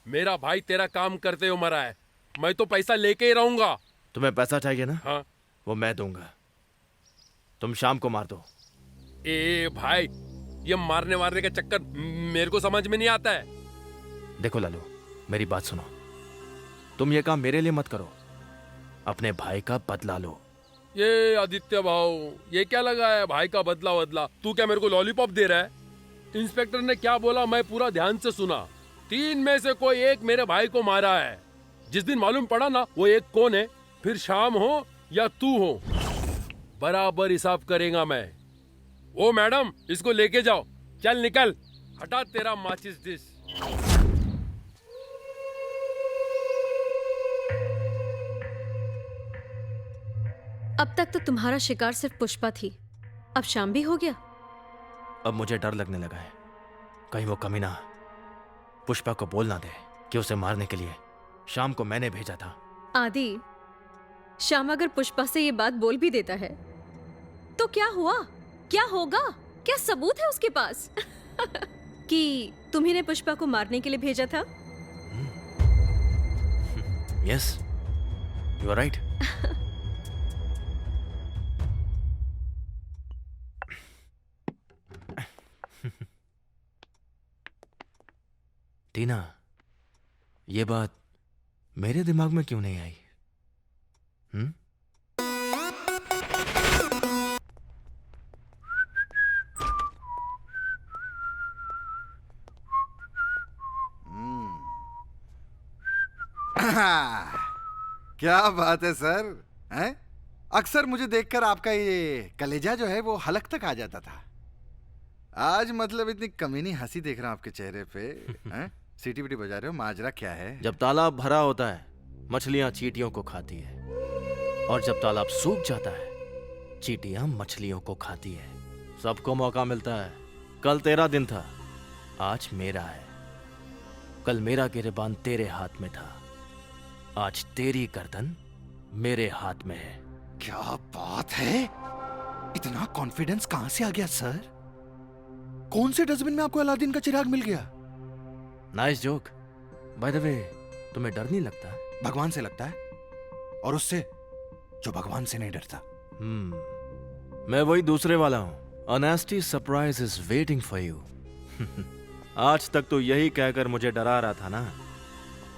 Speaker 14: मेरा भाई तेरा काम करते हुए मरा है, मैं तो पैसा लेके ही रहूंगा।
Speaker 11: तुम्हें पैसा चाहिए ना?
Speaker 14: हाँ।
Speaker 11: वो मैं दूंगा, तुम शाम को मार दो।
Speaker 14: ए भाई, ये मारने वारने का चक्कर मेरे को समझ में नहीं आता है।
Speaker 1: देखो लालू, मेरी बात सुनो, तुम ये काम मेरे लिए मत करो, अपने भाई का बदला लो।
Speaker 14: ये आदित्य भाऊ, ये क्या लगा है भाई का बदला बदला? तू क्या मेरे को लॉलीपॉप दे रहा है? इंस्पेक्टर ने क्या बोला मैं पूरा ध्यान से सुना। 3 में से कोई एक मेरे भाई को मारा है। जिस दिन मालूम पड़ा ना वो एक कौन है, फिर शाम हो या तू हो, बराबर हिसाब करेगा मैं। ओ मैडम, इसको लेके जाओ। चल निकल, हटा तेरा माचिस डिश।
Speaker 8: अब तक तो तुम्हारा शिकार सिर्फ पुष्पा थी, अब शाम भी हो गया।
Speaker 1: अब मुझे डर लगने लगा है, कहीं वो कमीना पुष्पा को बोल ना दे कि उसे मारने के लिए शाम को मैंने भेजा था।
Speaker 8: आदि, श्याम अगर पुष्पा से ये बात बोल भी देता है तो क्या हुआ, क्या होगा? क्या सबूत है उसके पास कि तुम्ही ने पुष्पा को मारने के लिए भेजा था?
Speaker 1: Yes, you are right. Tina, ये बात मेरे दिमाग में क्यों नहीं आई? हम्म?
Speaker 5: क्या बात है सर, हैं? अक्सर मुझे देखकर आपका ये कलेजा जो है वो हलक तक आ जाता था। आज मतलब इतनी कमीनी हंसी देख रहा हूं आपके चेहरे पे। हैं? सीटी बीटी बजा रहे हो, माजरा क्या है?
Speaker 1: जब तालाब भरा होता है मछलियां चींटियों को खाती है, और जब तालाब सूख जाता है चींटियां मछलियों को खाती है। सबको मौका मिलता है। कल तेरा दिन था, आज मेरा है। कल मेरा गिरेबान तेरे हाथ में था, आज तेरी गर्दन मेरे हाथ में है।
Speaker 5: क्या बात है, इतना कॉन्फिडेंस कहां से आ गया सर? कौन से डस्टबिन में आपको अलादीन का चिराग मिल गया?
Speaker 1: Nice joke. By the way, तुम्हें डर नहीं लगता?
Speaker 5: भगवान से लगता है, और उससे जो भगवान से नहीं डरता।
Speaker 1: मैं वही दूसरे वाला हूं। A nasty surprise is waiting for you. आज तक तो यही कहकर मुझे डरा रहा था ना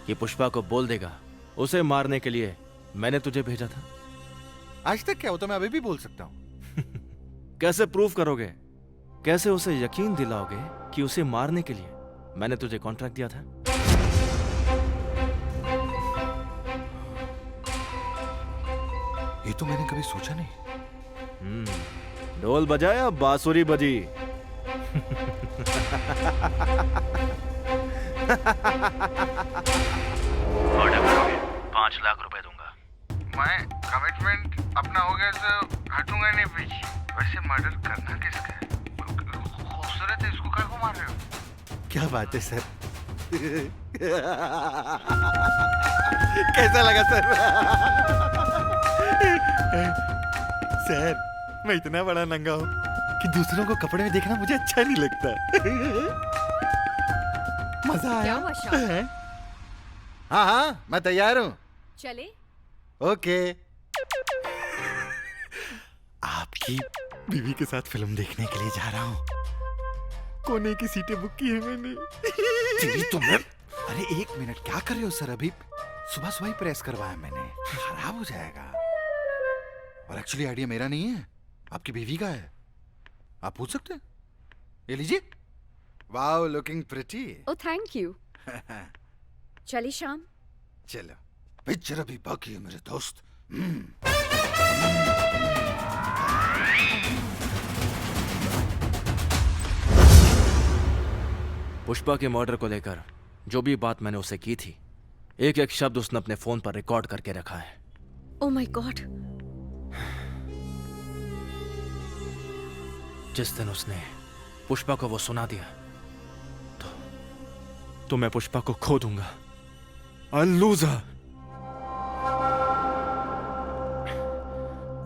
Speaker 1: कि पुष्पा को बोल देगा उसे मारने के लिए मैंने तुझे भेजा था।
Speaker 5: आज तक क्या हो तो मैं अभी भी बोल सकता हूं।
Speaker 1: कैसे प्रूफ करोगे? कैसे उसे यकीन दिलाओगे कि उसे मारने के लिए मैंने तुझे कॉन्ट्रैक्ट दिया था?
Speaker 5: ये तो मैंने कभी सोचा नहीं।
Speaker 1: ढोल बजाया, बांसुरी बजी। ऑर्डर करोगे? 5 लाख रुपए दूंगा।
Speaker 7: मैं कमिटमेंट अपना हो गया तो हटूंगा नहीं पीछे। वैसे मर्डर करना किसका है? खूबसूरत है, इसको क्या को मार रहे हो?
Speaker 5: क्या बात है सर। कैसा लगा सर? सर, मैं इतना बड़ा नंगा हूँ कि दूसरों को कपड़े में देखना मुझे अच्छा नहीं लगता। मजा आया?
Speaker 4: क्या हुआ शाम?
Speaker 5: हाँ हाँ, मैं तैयार हूँ।
Speaker 4: चले?
Speaker 5: ओके। आपकी बीवी के साथ फिल्म देखने के लिए जा रहा हूँ। कोने की सीटें बुक की है मैंने। तुम्हें? अरे 1 मिनट, क्या कर रहे हो सर? अभी सुबह सुबह ही प्रेस करवाया मैंने, खराब हो जाएगा। और एक्चुअली आइडिया मेरा नहीं है, आपकी बीवी का है। आप पूछ सकते हैं। ये लीजिए। Wow, looking pretty.
Speaker 4: Oh thank you. चली शाम?
Speaker 5: चलो, पिक्चर अभी बाकी है मेरे दोस्त।
Speaker 1: पुष्पा के मर्डर को लेकर जो भी बात मैंने उसे की थी, एक एक शब्द उसने अपने फोन पर रिकॉर्ड करके रखा है।
Speaker 8: Oh my God.
Speaker 1: जिस दिन उसने पुष्पा को वो सुना दिया तो मैं पुष्पा को खो दूंगा। I'll lose her.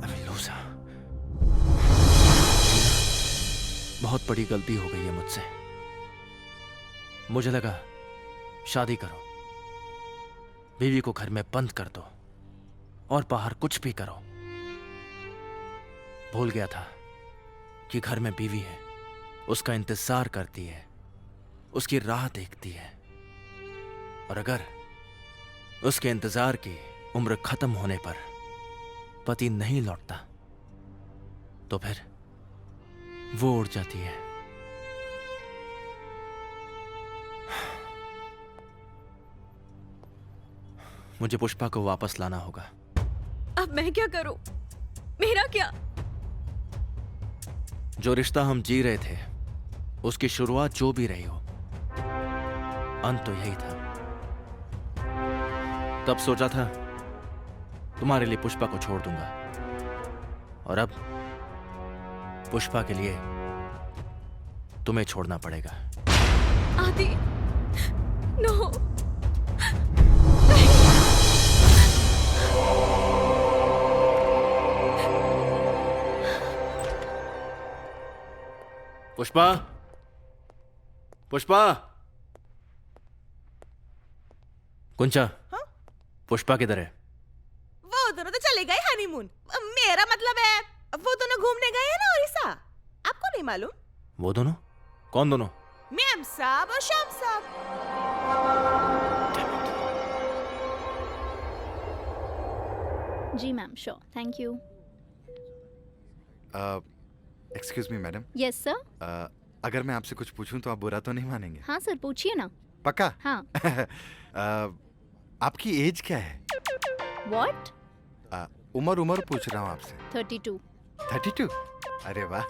Speaker 1: I will lose her. बहुत बड़ी गलती हो गई है मुझसे। मुझे लगा शादी करो, बीवी को घर में बंद कर दो और बाहर कुछ भी करो। भूल गया था कि घर में बीवी है, उसका इंतजार करती है, उसकी राह देखती है, और अगर उसके इंतजार की उम्र खत्म होने पर पति नहीं लौटता तो फिर वो उड़ जाती है। मुझे पुष्पा को वापस लाना होगा।
Speaker 8: अब मैं क्या करूं? मेरा क्या?
Speaker 1: जो रिश्ता हम जी रहे थे उसकी शुरुआत जो भी रही हो, अंत तो यही था। तब सोचा था तुम्हारे लिए पुष्पा को छोड़ दूंगा, और अब पुष्पा के लिए तुम्हें छोड़ना पड़ेगा।
Speaker 8: आदि, नो।
Speaker 1: पुष्पा, पुष्पा, कुंचा,
Speaker 9: हाँ?
Speaker 1: पुष्पा किधर है?
Speaker 9: वो दोनों तो चले गए हनीमून। मेरा मतलब है वो दोनों घूमने गए हैं ना उड़ीसा। आपको नहीं मालूम?
Speaker 1: वो दोनों? कौन दोनों?
Speaker 9: मैम साहब और शाम साहब।
Speaker 6: जी ma'am, sure, thank you.
Speaker 5: Excuse me madam,
Speaker 6: yes sir.
Speaker 5: अगर मैं आपसे कुछ पूछूं तो आप बुरा तो नहीं मानेंगे?
Speaker 6: हाँ सर, पूछिए ना।
Speaker 5: पक्का?
Speaker 6: हाँ।
Speaker 5: आपकी एज क्या है?
Speaker 6: व्हाट?
Speaker 5: उम्र पूछ रहा हूँ आपसे।
Speaker 6: 32।
Speaker 5: 32? अरे वाह।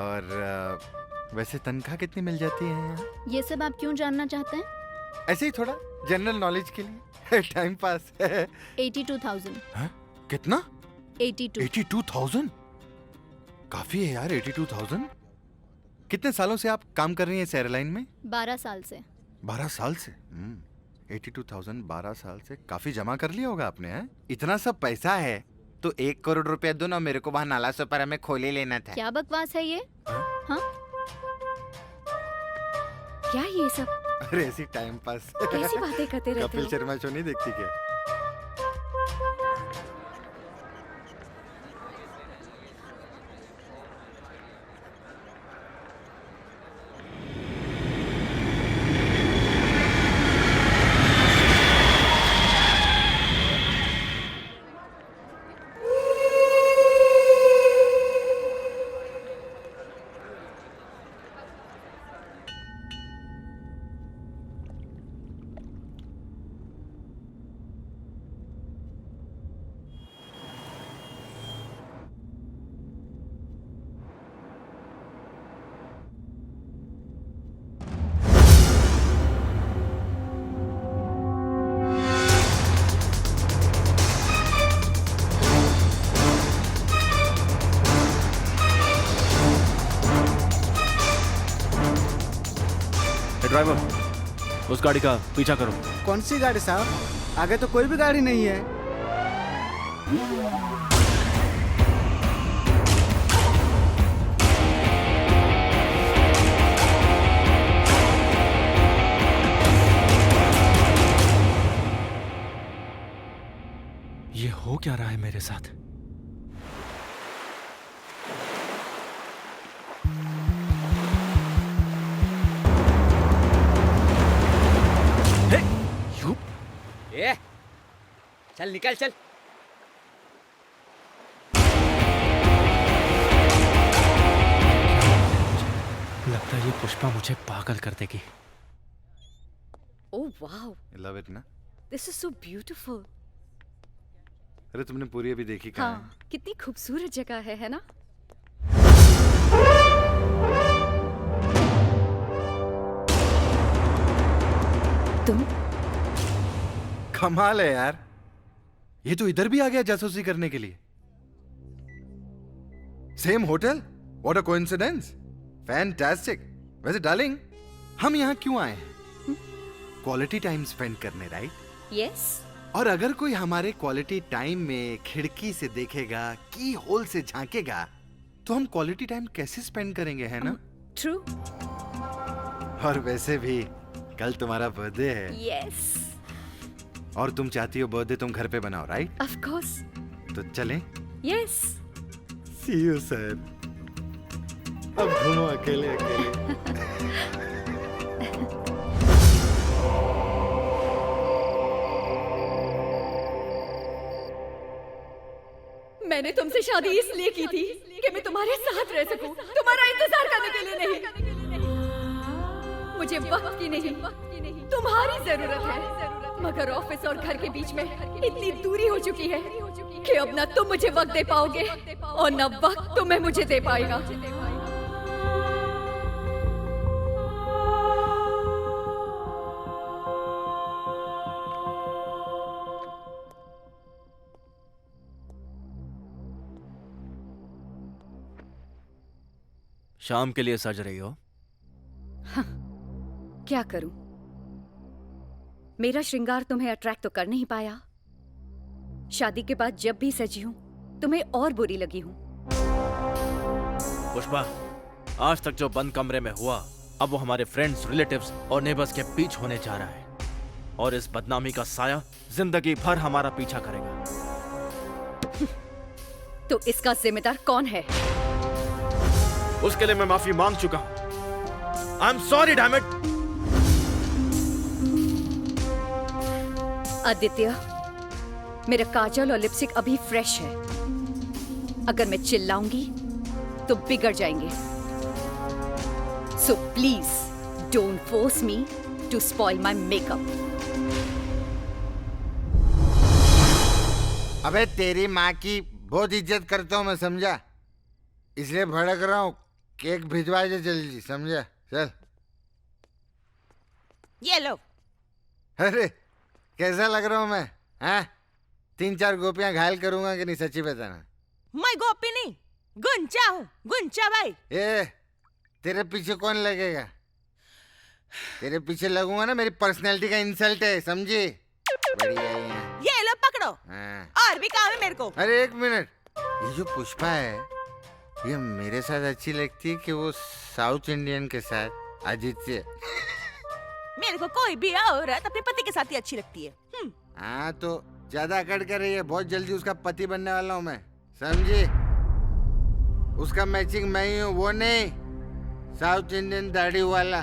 Speaker 5: और वैसे तनख्वाह कितनी मिल जाती है यहाँ?
Speaker 6: ये सब आप क्यों जानना चाहते हैं?
Speaker 5: ऐसे ही थोड़ा जनरल नॉलेज के लिए, टाइम पास।
Speaker 6: 82,000।
Speaker 5: हाँ? कितना?
Speaker 6: 82।
Speaker 5: 82,000? काफी है यार 82,000। कितने सालों से आप काम कर रही हैं इस एयरलाइन में?
Speaker 6: 12 साल से।
Speaker 5: 12 साल से? 82,000 12 साल से काफी जमा कर लिया होगा आपने, हैं? इतना सब पैसा है तो 1 करोड़ रुपया दो ना, मेरे को वहाँ नाला सोपारा में खोले लेना था।
Speaker 6: क्या बकवास है ये? हाँ?
Speaker 4: क्या ये सब?
Speaker 5: अरे ऐसी टाइम पास।
Speaker 4: कैसी बातें करते रहते
Speaker 5: कपिल
Speaker 4: हो?
Speaker 5: शर्मा शो नहीं देखती क्या?
Speaker 1: ड्राइवर, उस गाड़ी का पीछा करो।
Speaker 3: कौन सी गाड़ी साहब? आगे तो कोई भी गाड़ी नहीं है।
Speaker 1: ये हो क्या रहा है मेरे साथ?
Speaker 12: ए, चल निकल चल।
Speaker 1: लगता है ये पुष्पा मुझे पागल कर देगी।
Speaker 4: ओह वाओ,
Speaker 5: लव इट ना?
Speaker 4: This is so beautiful.
Speaker 5: अरे तुमने पूरी अभी देखी कहाँ?
Speaker 4: हाँ, कितनी खूबसूरत जगह है ना? तुम?
Speaker 5: कमाल है यार, ये तो इधर भी आ गया जासूसी करने के लिए। Same hotel? What a coincidence. Fantastic. वैसे डार्लिंग, हम यहाँ क्यों आए हैं? क्वालिटी टाइम स्पेंड करने, राइट?
Speaker 4: यस।
Speaker 5: और अगर कोई हमारे क्वालिटी टाइम में खिड़की से देखेगा, की होल से झांकेगा, तो हम क्वालिटी टाइम कैसे स्पेंड करेंगे, है ना?
Speaker 4: ट्रू।
Speaker 5: और वैसे भी कल तुम्हारा बर्थडे है।
Speaker 4: यस।
Speaker 5: और तुम चाहती हो बर्थडे तुम घर पे बनाओ, राइट?
Speaker 4: Of course.
Speaker 5: तो चलें?
Speaker 4: यस।
Speaker 5: See you sir. अब घूमो अकेले अकेले।
Speaker 4: मैंने तुमसे शादी इसलिए की थी कि मैं तुम्हारे साथ रह सकूं, तुम्हारा इंतजार करने के लिए नहीं। मुझे वक्त की नहीं, तुम्हारी जरूरत है। मगर ऑफिस और घर के बीच में इतनी दूरी हो चुकी है कि अब ना तुम मुझे वक्त दे पाओगे और ना वक्त तुम्हें मुझे दे पाएगा।
Speaker 1: शाम के लिए सज रही हो?
Speaker 4: हाँ, क्या करूं? मेरा श्रृंगार तुम्हें अट्रैक्ट तो कर नहीं पाया। शादी के बाद जब भी सजी हूं, तुम्हें और बुरी लगी हूं।
Speaker 1: पुष्पा, आज तक जो बंद कमरे में हुआ, अब वो हमारे फ्रेंड्स, रिलेटिव्स और नेबर्स के बीच होने जा रहा है। और इस बदनामी का साया जिंदगी भर हमारा पीछा करेगा।
Speaker 4: तो इसका जिम्मेदार कौन है?
Speaker 1: उसके लिए मैं माफी मांग चुका हूं। आई am sorry, damn it.
Speaker 4: Aditya, मेरा काजल और लिपस्टिक अभी फ्रेश है। अगर मैं चिल्लाऊंगी तो बिगड़ जाएंगे। So please don't force me to spoil my makeup.
Speaker 7: अबे तेरी माँ की बहुत इज्जत करता हूँ मैं, समझा? इसलिए भड़क रहा हूँ। केक भिजवा दे जल्दी, समझा? चल।
Speaker 9: ये लो।
Speaker 7: अरे कैसा लग रहा हूँ मैं? हाँ, 3-4 गोपियां घायल करूंगा कि नहीं, सच्ची बताना।
Speaker 9: मैं गोपी नहीं, गुंचा हूँ, गुंचा भाई।
Speaker 7: ए, तेरे पीछे कौन लगेगा? तेरे पीछे लगूंगा ना, मेरी पर्सनैलिटी का इंसल्ट है, समझी? बढ़िया है यहाँ।
Speaker 9: ये लो पकड़ो।
Speaker 7: हाँ।
Speaker 9: और भी काम है मेरे को।
Speaker 7: अरे एक मिनट, ये जो पुष्पा है, ये मेरे साथ अच्छी लगती है कि वो साउथ इंडियन के साथ आदित्य?
Speaker 9: मेरे को कोई भी औरत अपने पति के साथ ही अच्छी लगती है।
Speaker 7: हाँ तो ज्यादा अकड़ कर रही है, बहुत जल्दी उसका पति बनने वाला हूँ मैं, समझी? उसका मैचिंग मैं ही हूँ, वो नहीं साउथ इंडियन दाढ़ी वाला।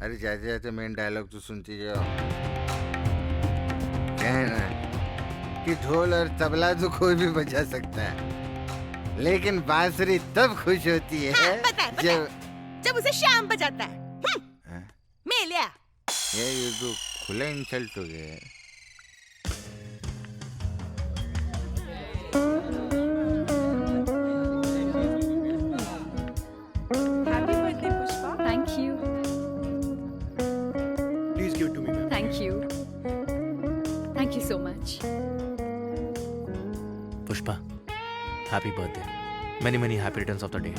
Speaker 7: अरे जाते जाते मेन डायलॉग तो सुनती जाओ। कहना कि ढोल और तबला तो कोई भी बजा सकता है, लेकिन बांसुरी तब खुश होती है।
Speaker 9: हाँ, पता है, जब उसे शाम बजाता है। मैं लिया।
Speaker 7: ये तो खुला इंसल्ट हो गया है।
Speaker 9: Happy birthday Pushpa.
Speaker 4: Thank you.
Speaker 2: Please give it to me, ma'am.
Speaker 4: Thank you. Thank you so much.
Speaker 1: Pushpa, happy birthday. Many many happy returns of the day.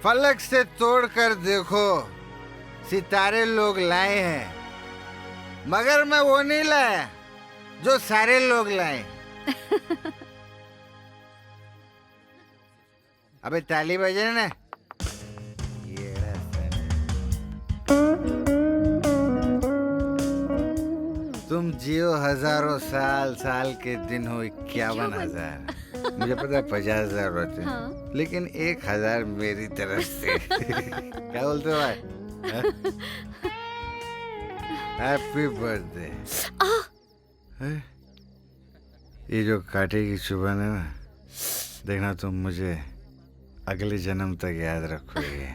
Speaker 7: फलक से तोड़कर देखो, सितारे लोग लाए हैं, मगर मैं वो नहीं लाया जो सारे लोग लाए। अबे ताली बजे ना। ये तुम जियो हजारों साल, साल के दिन हो 51,000। मुझे पता है 50,000 होते हैं,
Speaker 4: हाँ।
Speaker 7: लेकिन 1,000 मेरी तरफ से। क्या बोलते हो भाई? Happy birthday. ये जो काटे की चुभन है ना, देखना तुम मुझे अगले जन्म तक याद रखोगे।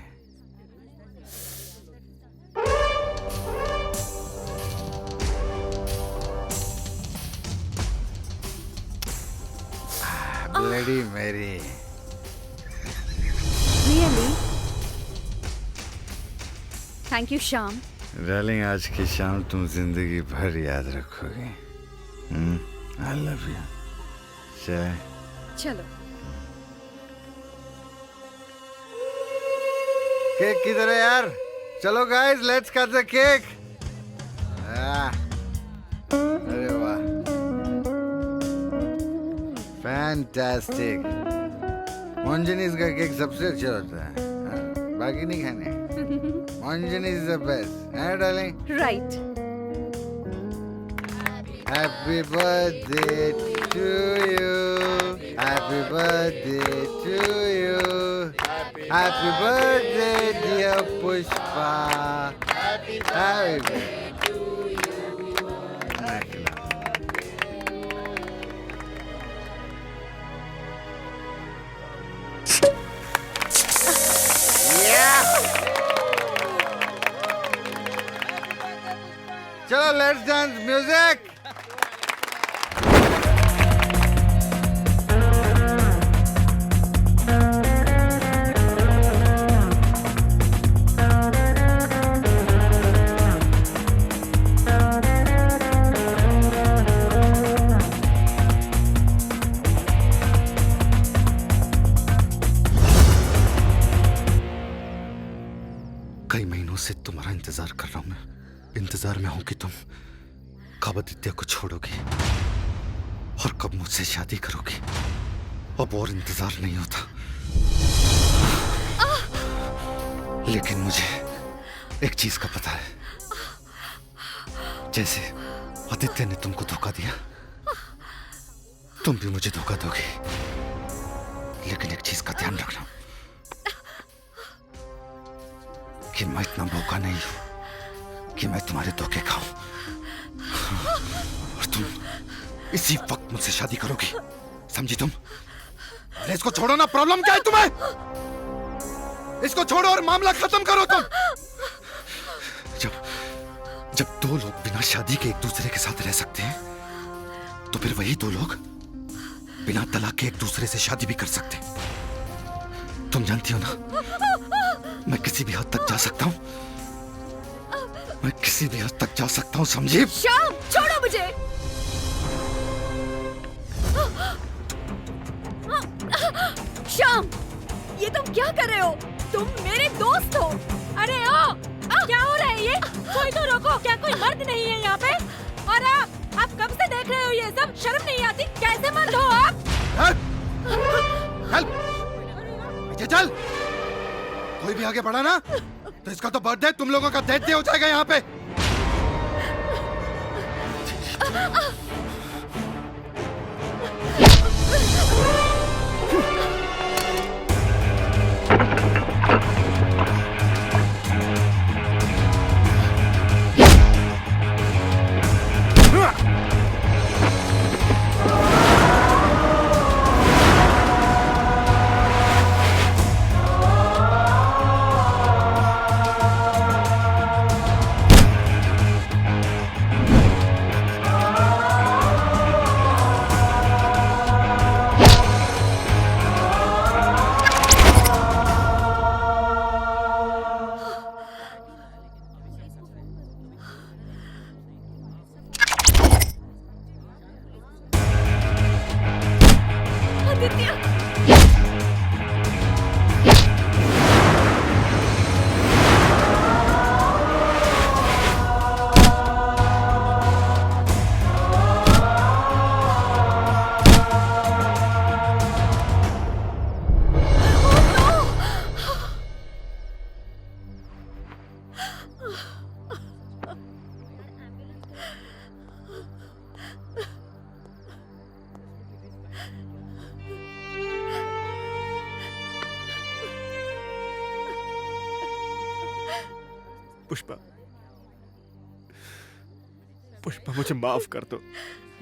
Speaker 7: Bloody Mary.
Speaker 4: Really? Thank you Shyam.
Speaker 7: Darling, आज की शाम तुम जिंदगी भर याद रखोगे। I love you. चले?
Speaker 4: चलो।
Speaker 7: केक किधर है यार? चलो guys, let's cut the cake. अरे वाह, फैंटास्टिक। मोंजनीज का केक सबसे अच्छा होता है, बाकी नहीं खाने। मोंजनीज इज द बेस्ट, है darling?
Speaker 4: Right.
Speaker 7: Happy birthday to you, happy birthday to you, happy birthday dear Pushpa, happy birthday. चलो लेट्स डांस, म्यूजिक।
Speaker 5: कई महीनों से तुम्हारा इंतजार कर रहा हूं मैं। इंतजार में हूं कि तुम कब आदित्य को छोड़ोगी और कब मुझसे शादी करोगी। अब और इंतजार नहीं होता। लेकिन मुझे एक चीज का पता है, जैसे आदित्य ने तुमको धोखा दिया, तुम भी मुझे धोखा दोगे। लेकिन एक चीज का ध्यान रखना कि मैं इतना भूखा नहीं हूं कि मैं तुम्हारे धोखे खाऊं। और तुम इसी वक्त मुझसे शादी करोगी, समझी तुम? अरे इसको छोड़ो ना, प्रॉब्लम क्या है तुम्हें? इसको छोड़ो और मामला खत्म करो तुम। जब दो लोग बिना शादी के एक दूसरे के साथ रह सकते हैं, तो फिर वही दो लोग बिना तलाक के एक दूसरे से शादी भी कर सकते हैं। तुम जानती हो ना, मैं किसी भी हद तक जा सकता हूं, मैं किसी भी हद तक जा सकता हूं, समझी?
Speaker 4: श्याम, छोड़ो मुझे। श्याम, ये तुम क्या कर रहे हो? तुम मेरे दोस्त हो।
Speaker 9: अरे ओ, क्या हो रहा है ये? कोई तो रोको, क्या कोई मर्द नहीं है यहाँ पे? और आप कब से देख रहे हो ये सब? शर्म नहीं आती? कैसे मर्द हो आप?
Speaker 5: चल चल, कोई भी आगे बढ़ा ना तो इसका तो बर्थडे तुम लोगों का डेथ डे हो जाएगा यहाँ पे।
Speaker 11: पुष्पा, पुष्पा मुझे माफ कर दो,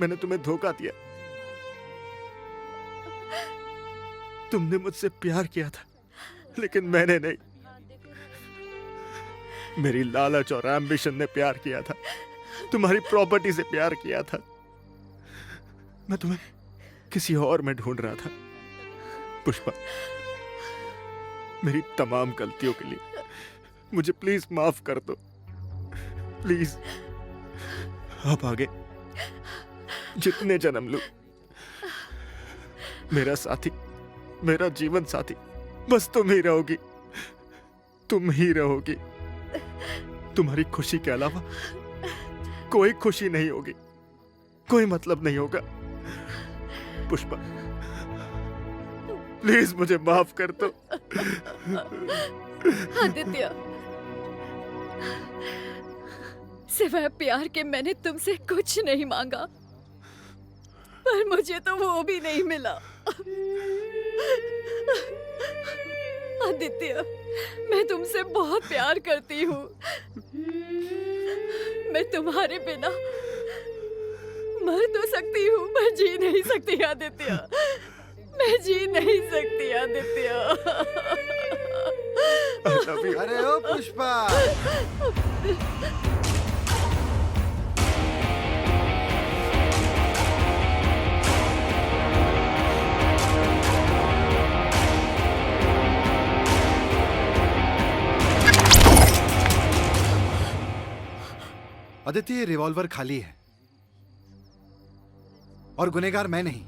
Speaker 11: मैंने तुम्हें धोखा दिया। तुमने मुझसे प्यार किया था, लेकिन मैंने नहीं। मेरी लालच और एम्बिशन ने प्यार किया था, तुम्हारी प्रॉपर्टी से प्यार किया था। मैं तुम्हें किसी और में ढूंढ रहा था। पुष्पा, मेरी तमाम गलतियों के लिए मुझे प्लीज माफ कर दो, प्लीज। अब आगे जितने जन्म लूं, मेरा साथी, मेरा जीवन साथी बस तुम ही रहोगी, तुम ही रहोगी। तुम्हारी खुशी के अलावा कोई खुशी नहीं होगी, कोई मतलब नहीं होगा। पुष्पा, प्लीज मुझे माफ कर दो।
Speaker 4: आदित्य, सिवाय प्यार के मैंने तुमसे कुछ नहीं मांगा, पर मुझे तो वो भी नहीं मिला। आदित्य, मैं तुमसे बहुत प्यार करती हूँ। मैं तुम्हारे बिना मर तो सकती हूँ, पर जी नहीं सकती आदित्य। मैं जी नहीं सकती आदित्य।
Speaker 5: अरे ओ पुष्पा, आदित्य ये रिवॉल्वर खाली है और गुनहगार मैं नहीं,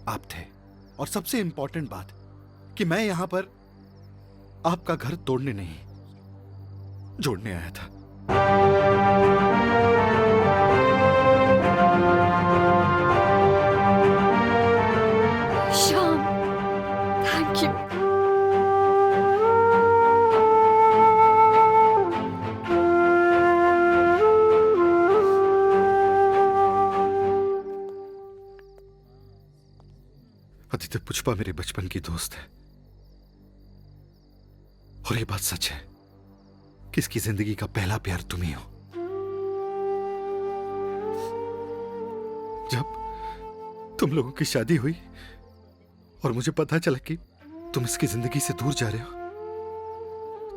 Speaker 5: आप थे। और सबसे इंपॉर्टेंट बात कि मैं यहां पर आपका घर तोड़ने नहीं, जोड़ने आया था।
Speaker 4: Shyam, thank you.
Speaker 5: आदित्य पुष्पा मेरे बचपन की दोस्त है और ये बात सच है कि इसकी जिंदगी का पहला प्यार तुम ही हो। जब तुम लोगों की शादी हुई और मुझे पता चला कि तुम इसकी जिंदगी से दूर जा रहे हो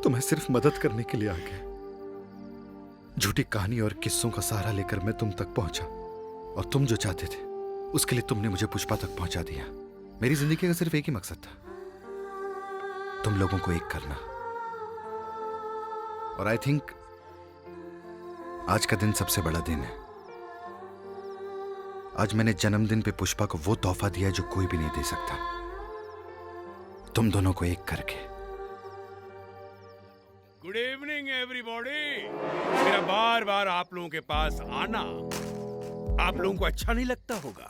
Speaker 5: तो मैं सिर्फ मदद करने के लिए आ गया। झूठी कहानी और किस्सों का सहारा लेकर मैं तुम तक पहुंचा और तुम जो चाहते थे उसके लिए तुमने मुझे पुष्पा तक पहुंचा दिया। मेरी जिंदगी का सिर्फ एक ही मकसद था, तुम लोगों को एक करना। और आई थिंक आज का दिन सबसे बड़ा दिन है। आज मैंने जन्मदिन पे पुष्पा को वो तोहफा दिया है जो कोई भी नहीं दे सकता, तुम दोनों को एक करके।
Speaker 13: Good evening everybody. मेरा बार बार आप लोगों के पास आना आप लोगों को अच्छा नहीं लगता होगा,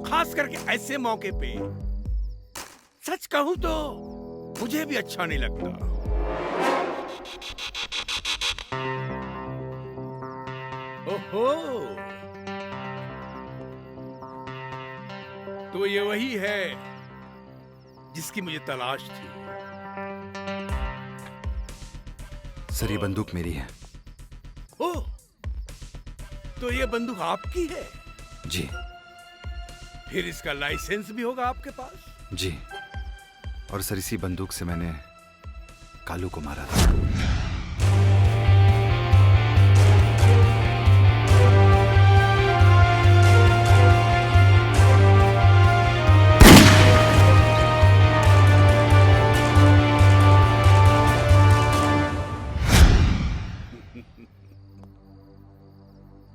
Speaker 13: खास करके ऐसे मौके पे। सच कहूं तो मुझे भी अच्छा नहीं लगता। ओहो, तो ये वही है जिसकी मुझे तलाश थी।
Speaker 5: सर ये बंदूक मेरी है।
Speaker 13: ओह, तो ये बंदूक आपकी है?
Speaker 5: जी।
Speaker 13: फिर इसका लाइसेंस भी होगा आपके पास?
Speaker 5: जी। और सर इसी बंदूक से मैंने कालू को मारा था।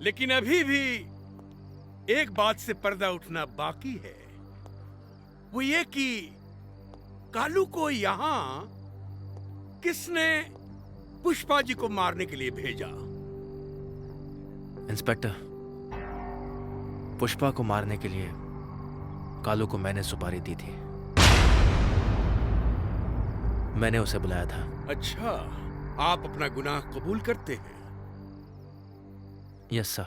Speaker 13: लेकिन अभी भी एक बात से पर्दा उठना बाकी है, वो ये कि कालू को यहां किसने पुष्पा जी को मारने के लिए भेजा?
Speaker 1: इंस्पेक्टर, पुष्पा को मारने के लिए कालू को मैंने सुपारी दी थी। मैंने उसे बुलाया था।
Speaker 13: अच्छा, आप अपना गुनाह कबूल करते हैं?
Speaker 1: Yes sir.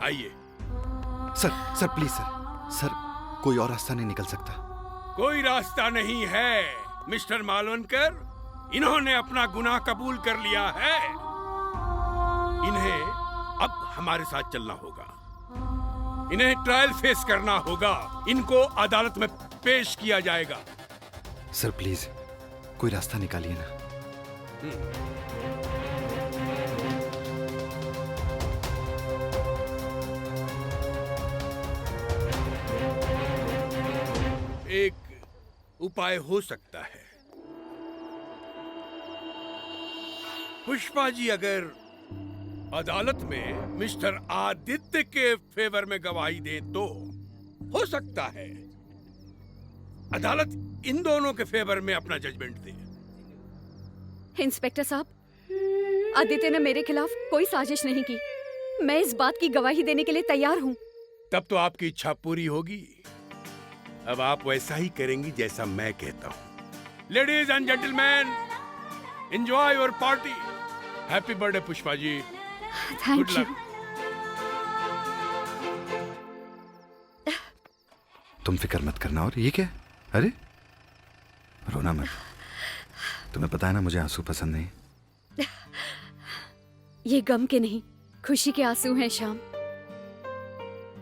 Speaker 13: आइए।
Speaker 5: सर प्लीज सर कोई और रास्ता नहीं निकल सकता?
Speaker 13: कोई रास्ता नहीं है मिस्टर मालवनकर, इन्होंने अपना गुनाह कबूल कर लिया है। इन्हें अब हमारे साथ चलना होगा, इन्हें ट्रायल फेस करना होगा, इनको अदालत में पेश किया जाएगा।
Speaker 5: सर प्लीज कोई रास्ता निकालिए ना।
Speaker 13: एक उपाय हो सकता है। पुष्पा जी अगर अदालत में मिस्टर आदित्य के फेवर में गवाही दे तो हो सकता है अदालत इन दोनों के फेवर में अपना जजमेंट दे।
Speaker 4: इंस्पेक्टर साहब, आदित्य ने मेरे खिलाफ कोई साजिश नहीं की। मैं इस बात की गवाही देने के लिए तैयार हूँ।
Speaker 13: तब तो आपकी इच्छा पूरी होगी। अब आप वैसा ही करेंगी जैसा मैं कहता हूँ। Ladies and gentleman, enjoy your party. Happy birthday Pushpa ji.
Speaker 4: Thank you.
Speaker 5: तुम फिक्र मत करना। और ये क्या? अरे रोना मत, तुम्हें पता है ना मुझे आंसू पसंद नहीं।
Speaker 4: ये गम के नहीं, खुशी के आंसू हैं श्याम।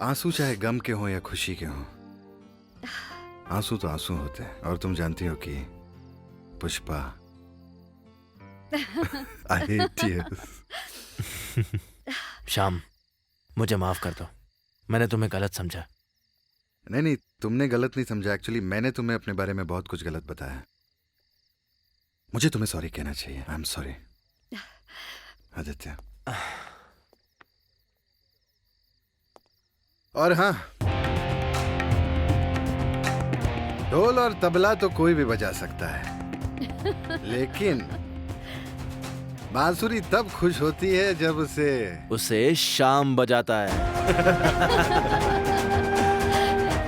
Speaker 5: आंसू चाहे गम के हों या खुशी के हों, आंसू तो आंसू होते हैं। और तुम जानती हो कि Pushpa I hate tears।
Speaker 1: Shyam, मुझे माफ कर दो, मैंने तुम्हें गलत समझा।
Speaker 5: नहीं, तुमने गलत नहीं समझा। एक्चुअली मैंने तुम्हें अपने बारे में बहुत कुछ गलत बताया। मुझे तुम्हें सॉरी कहना चाहिए। आई एम सॉरी आदित्य। और हाँ, ढोल और तबला तो कोई भी बजा सकता है, लेकिन बांसुरी तब खुश होती है जब उसे
Speaker 1: श्याम बजाता है।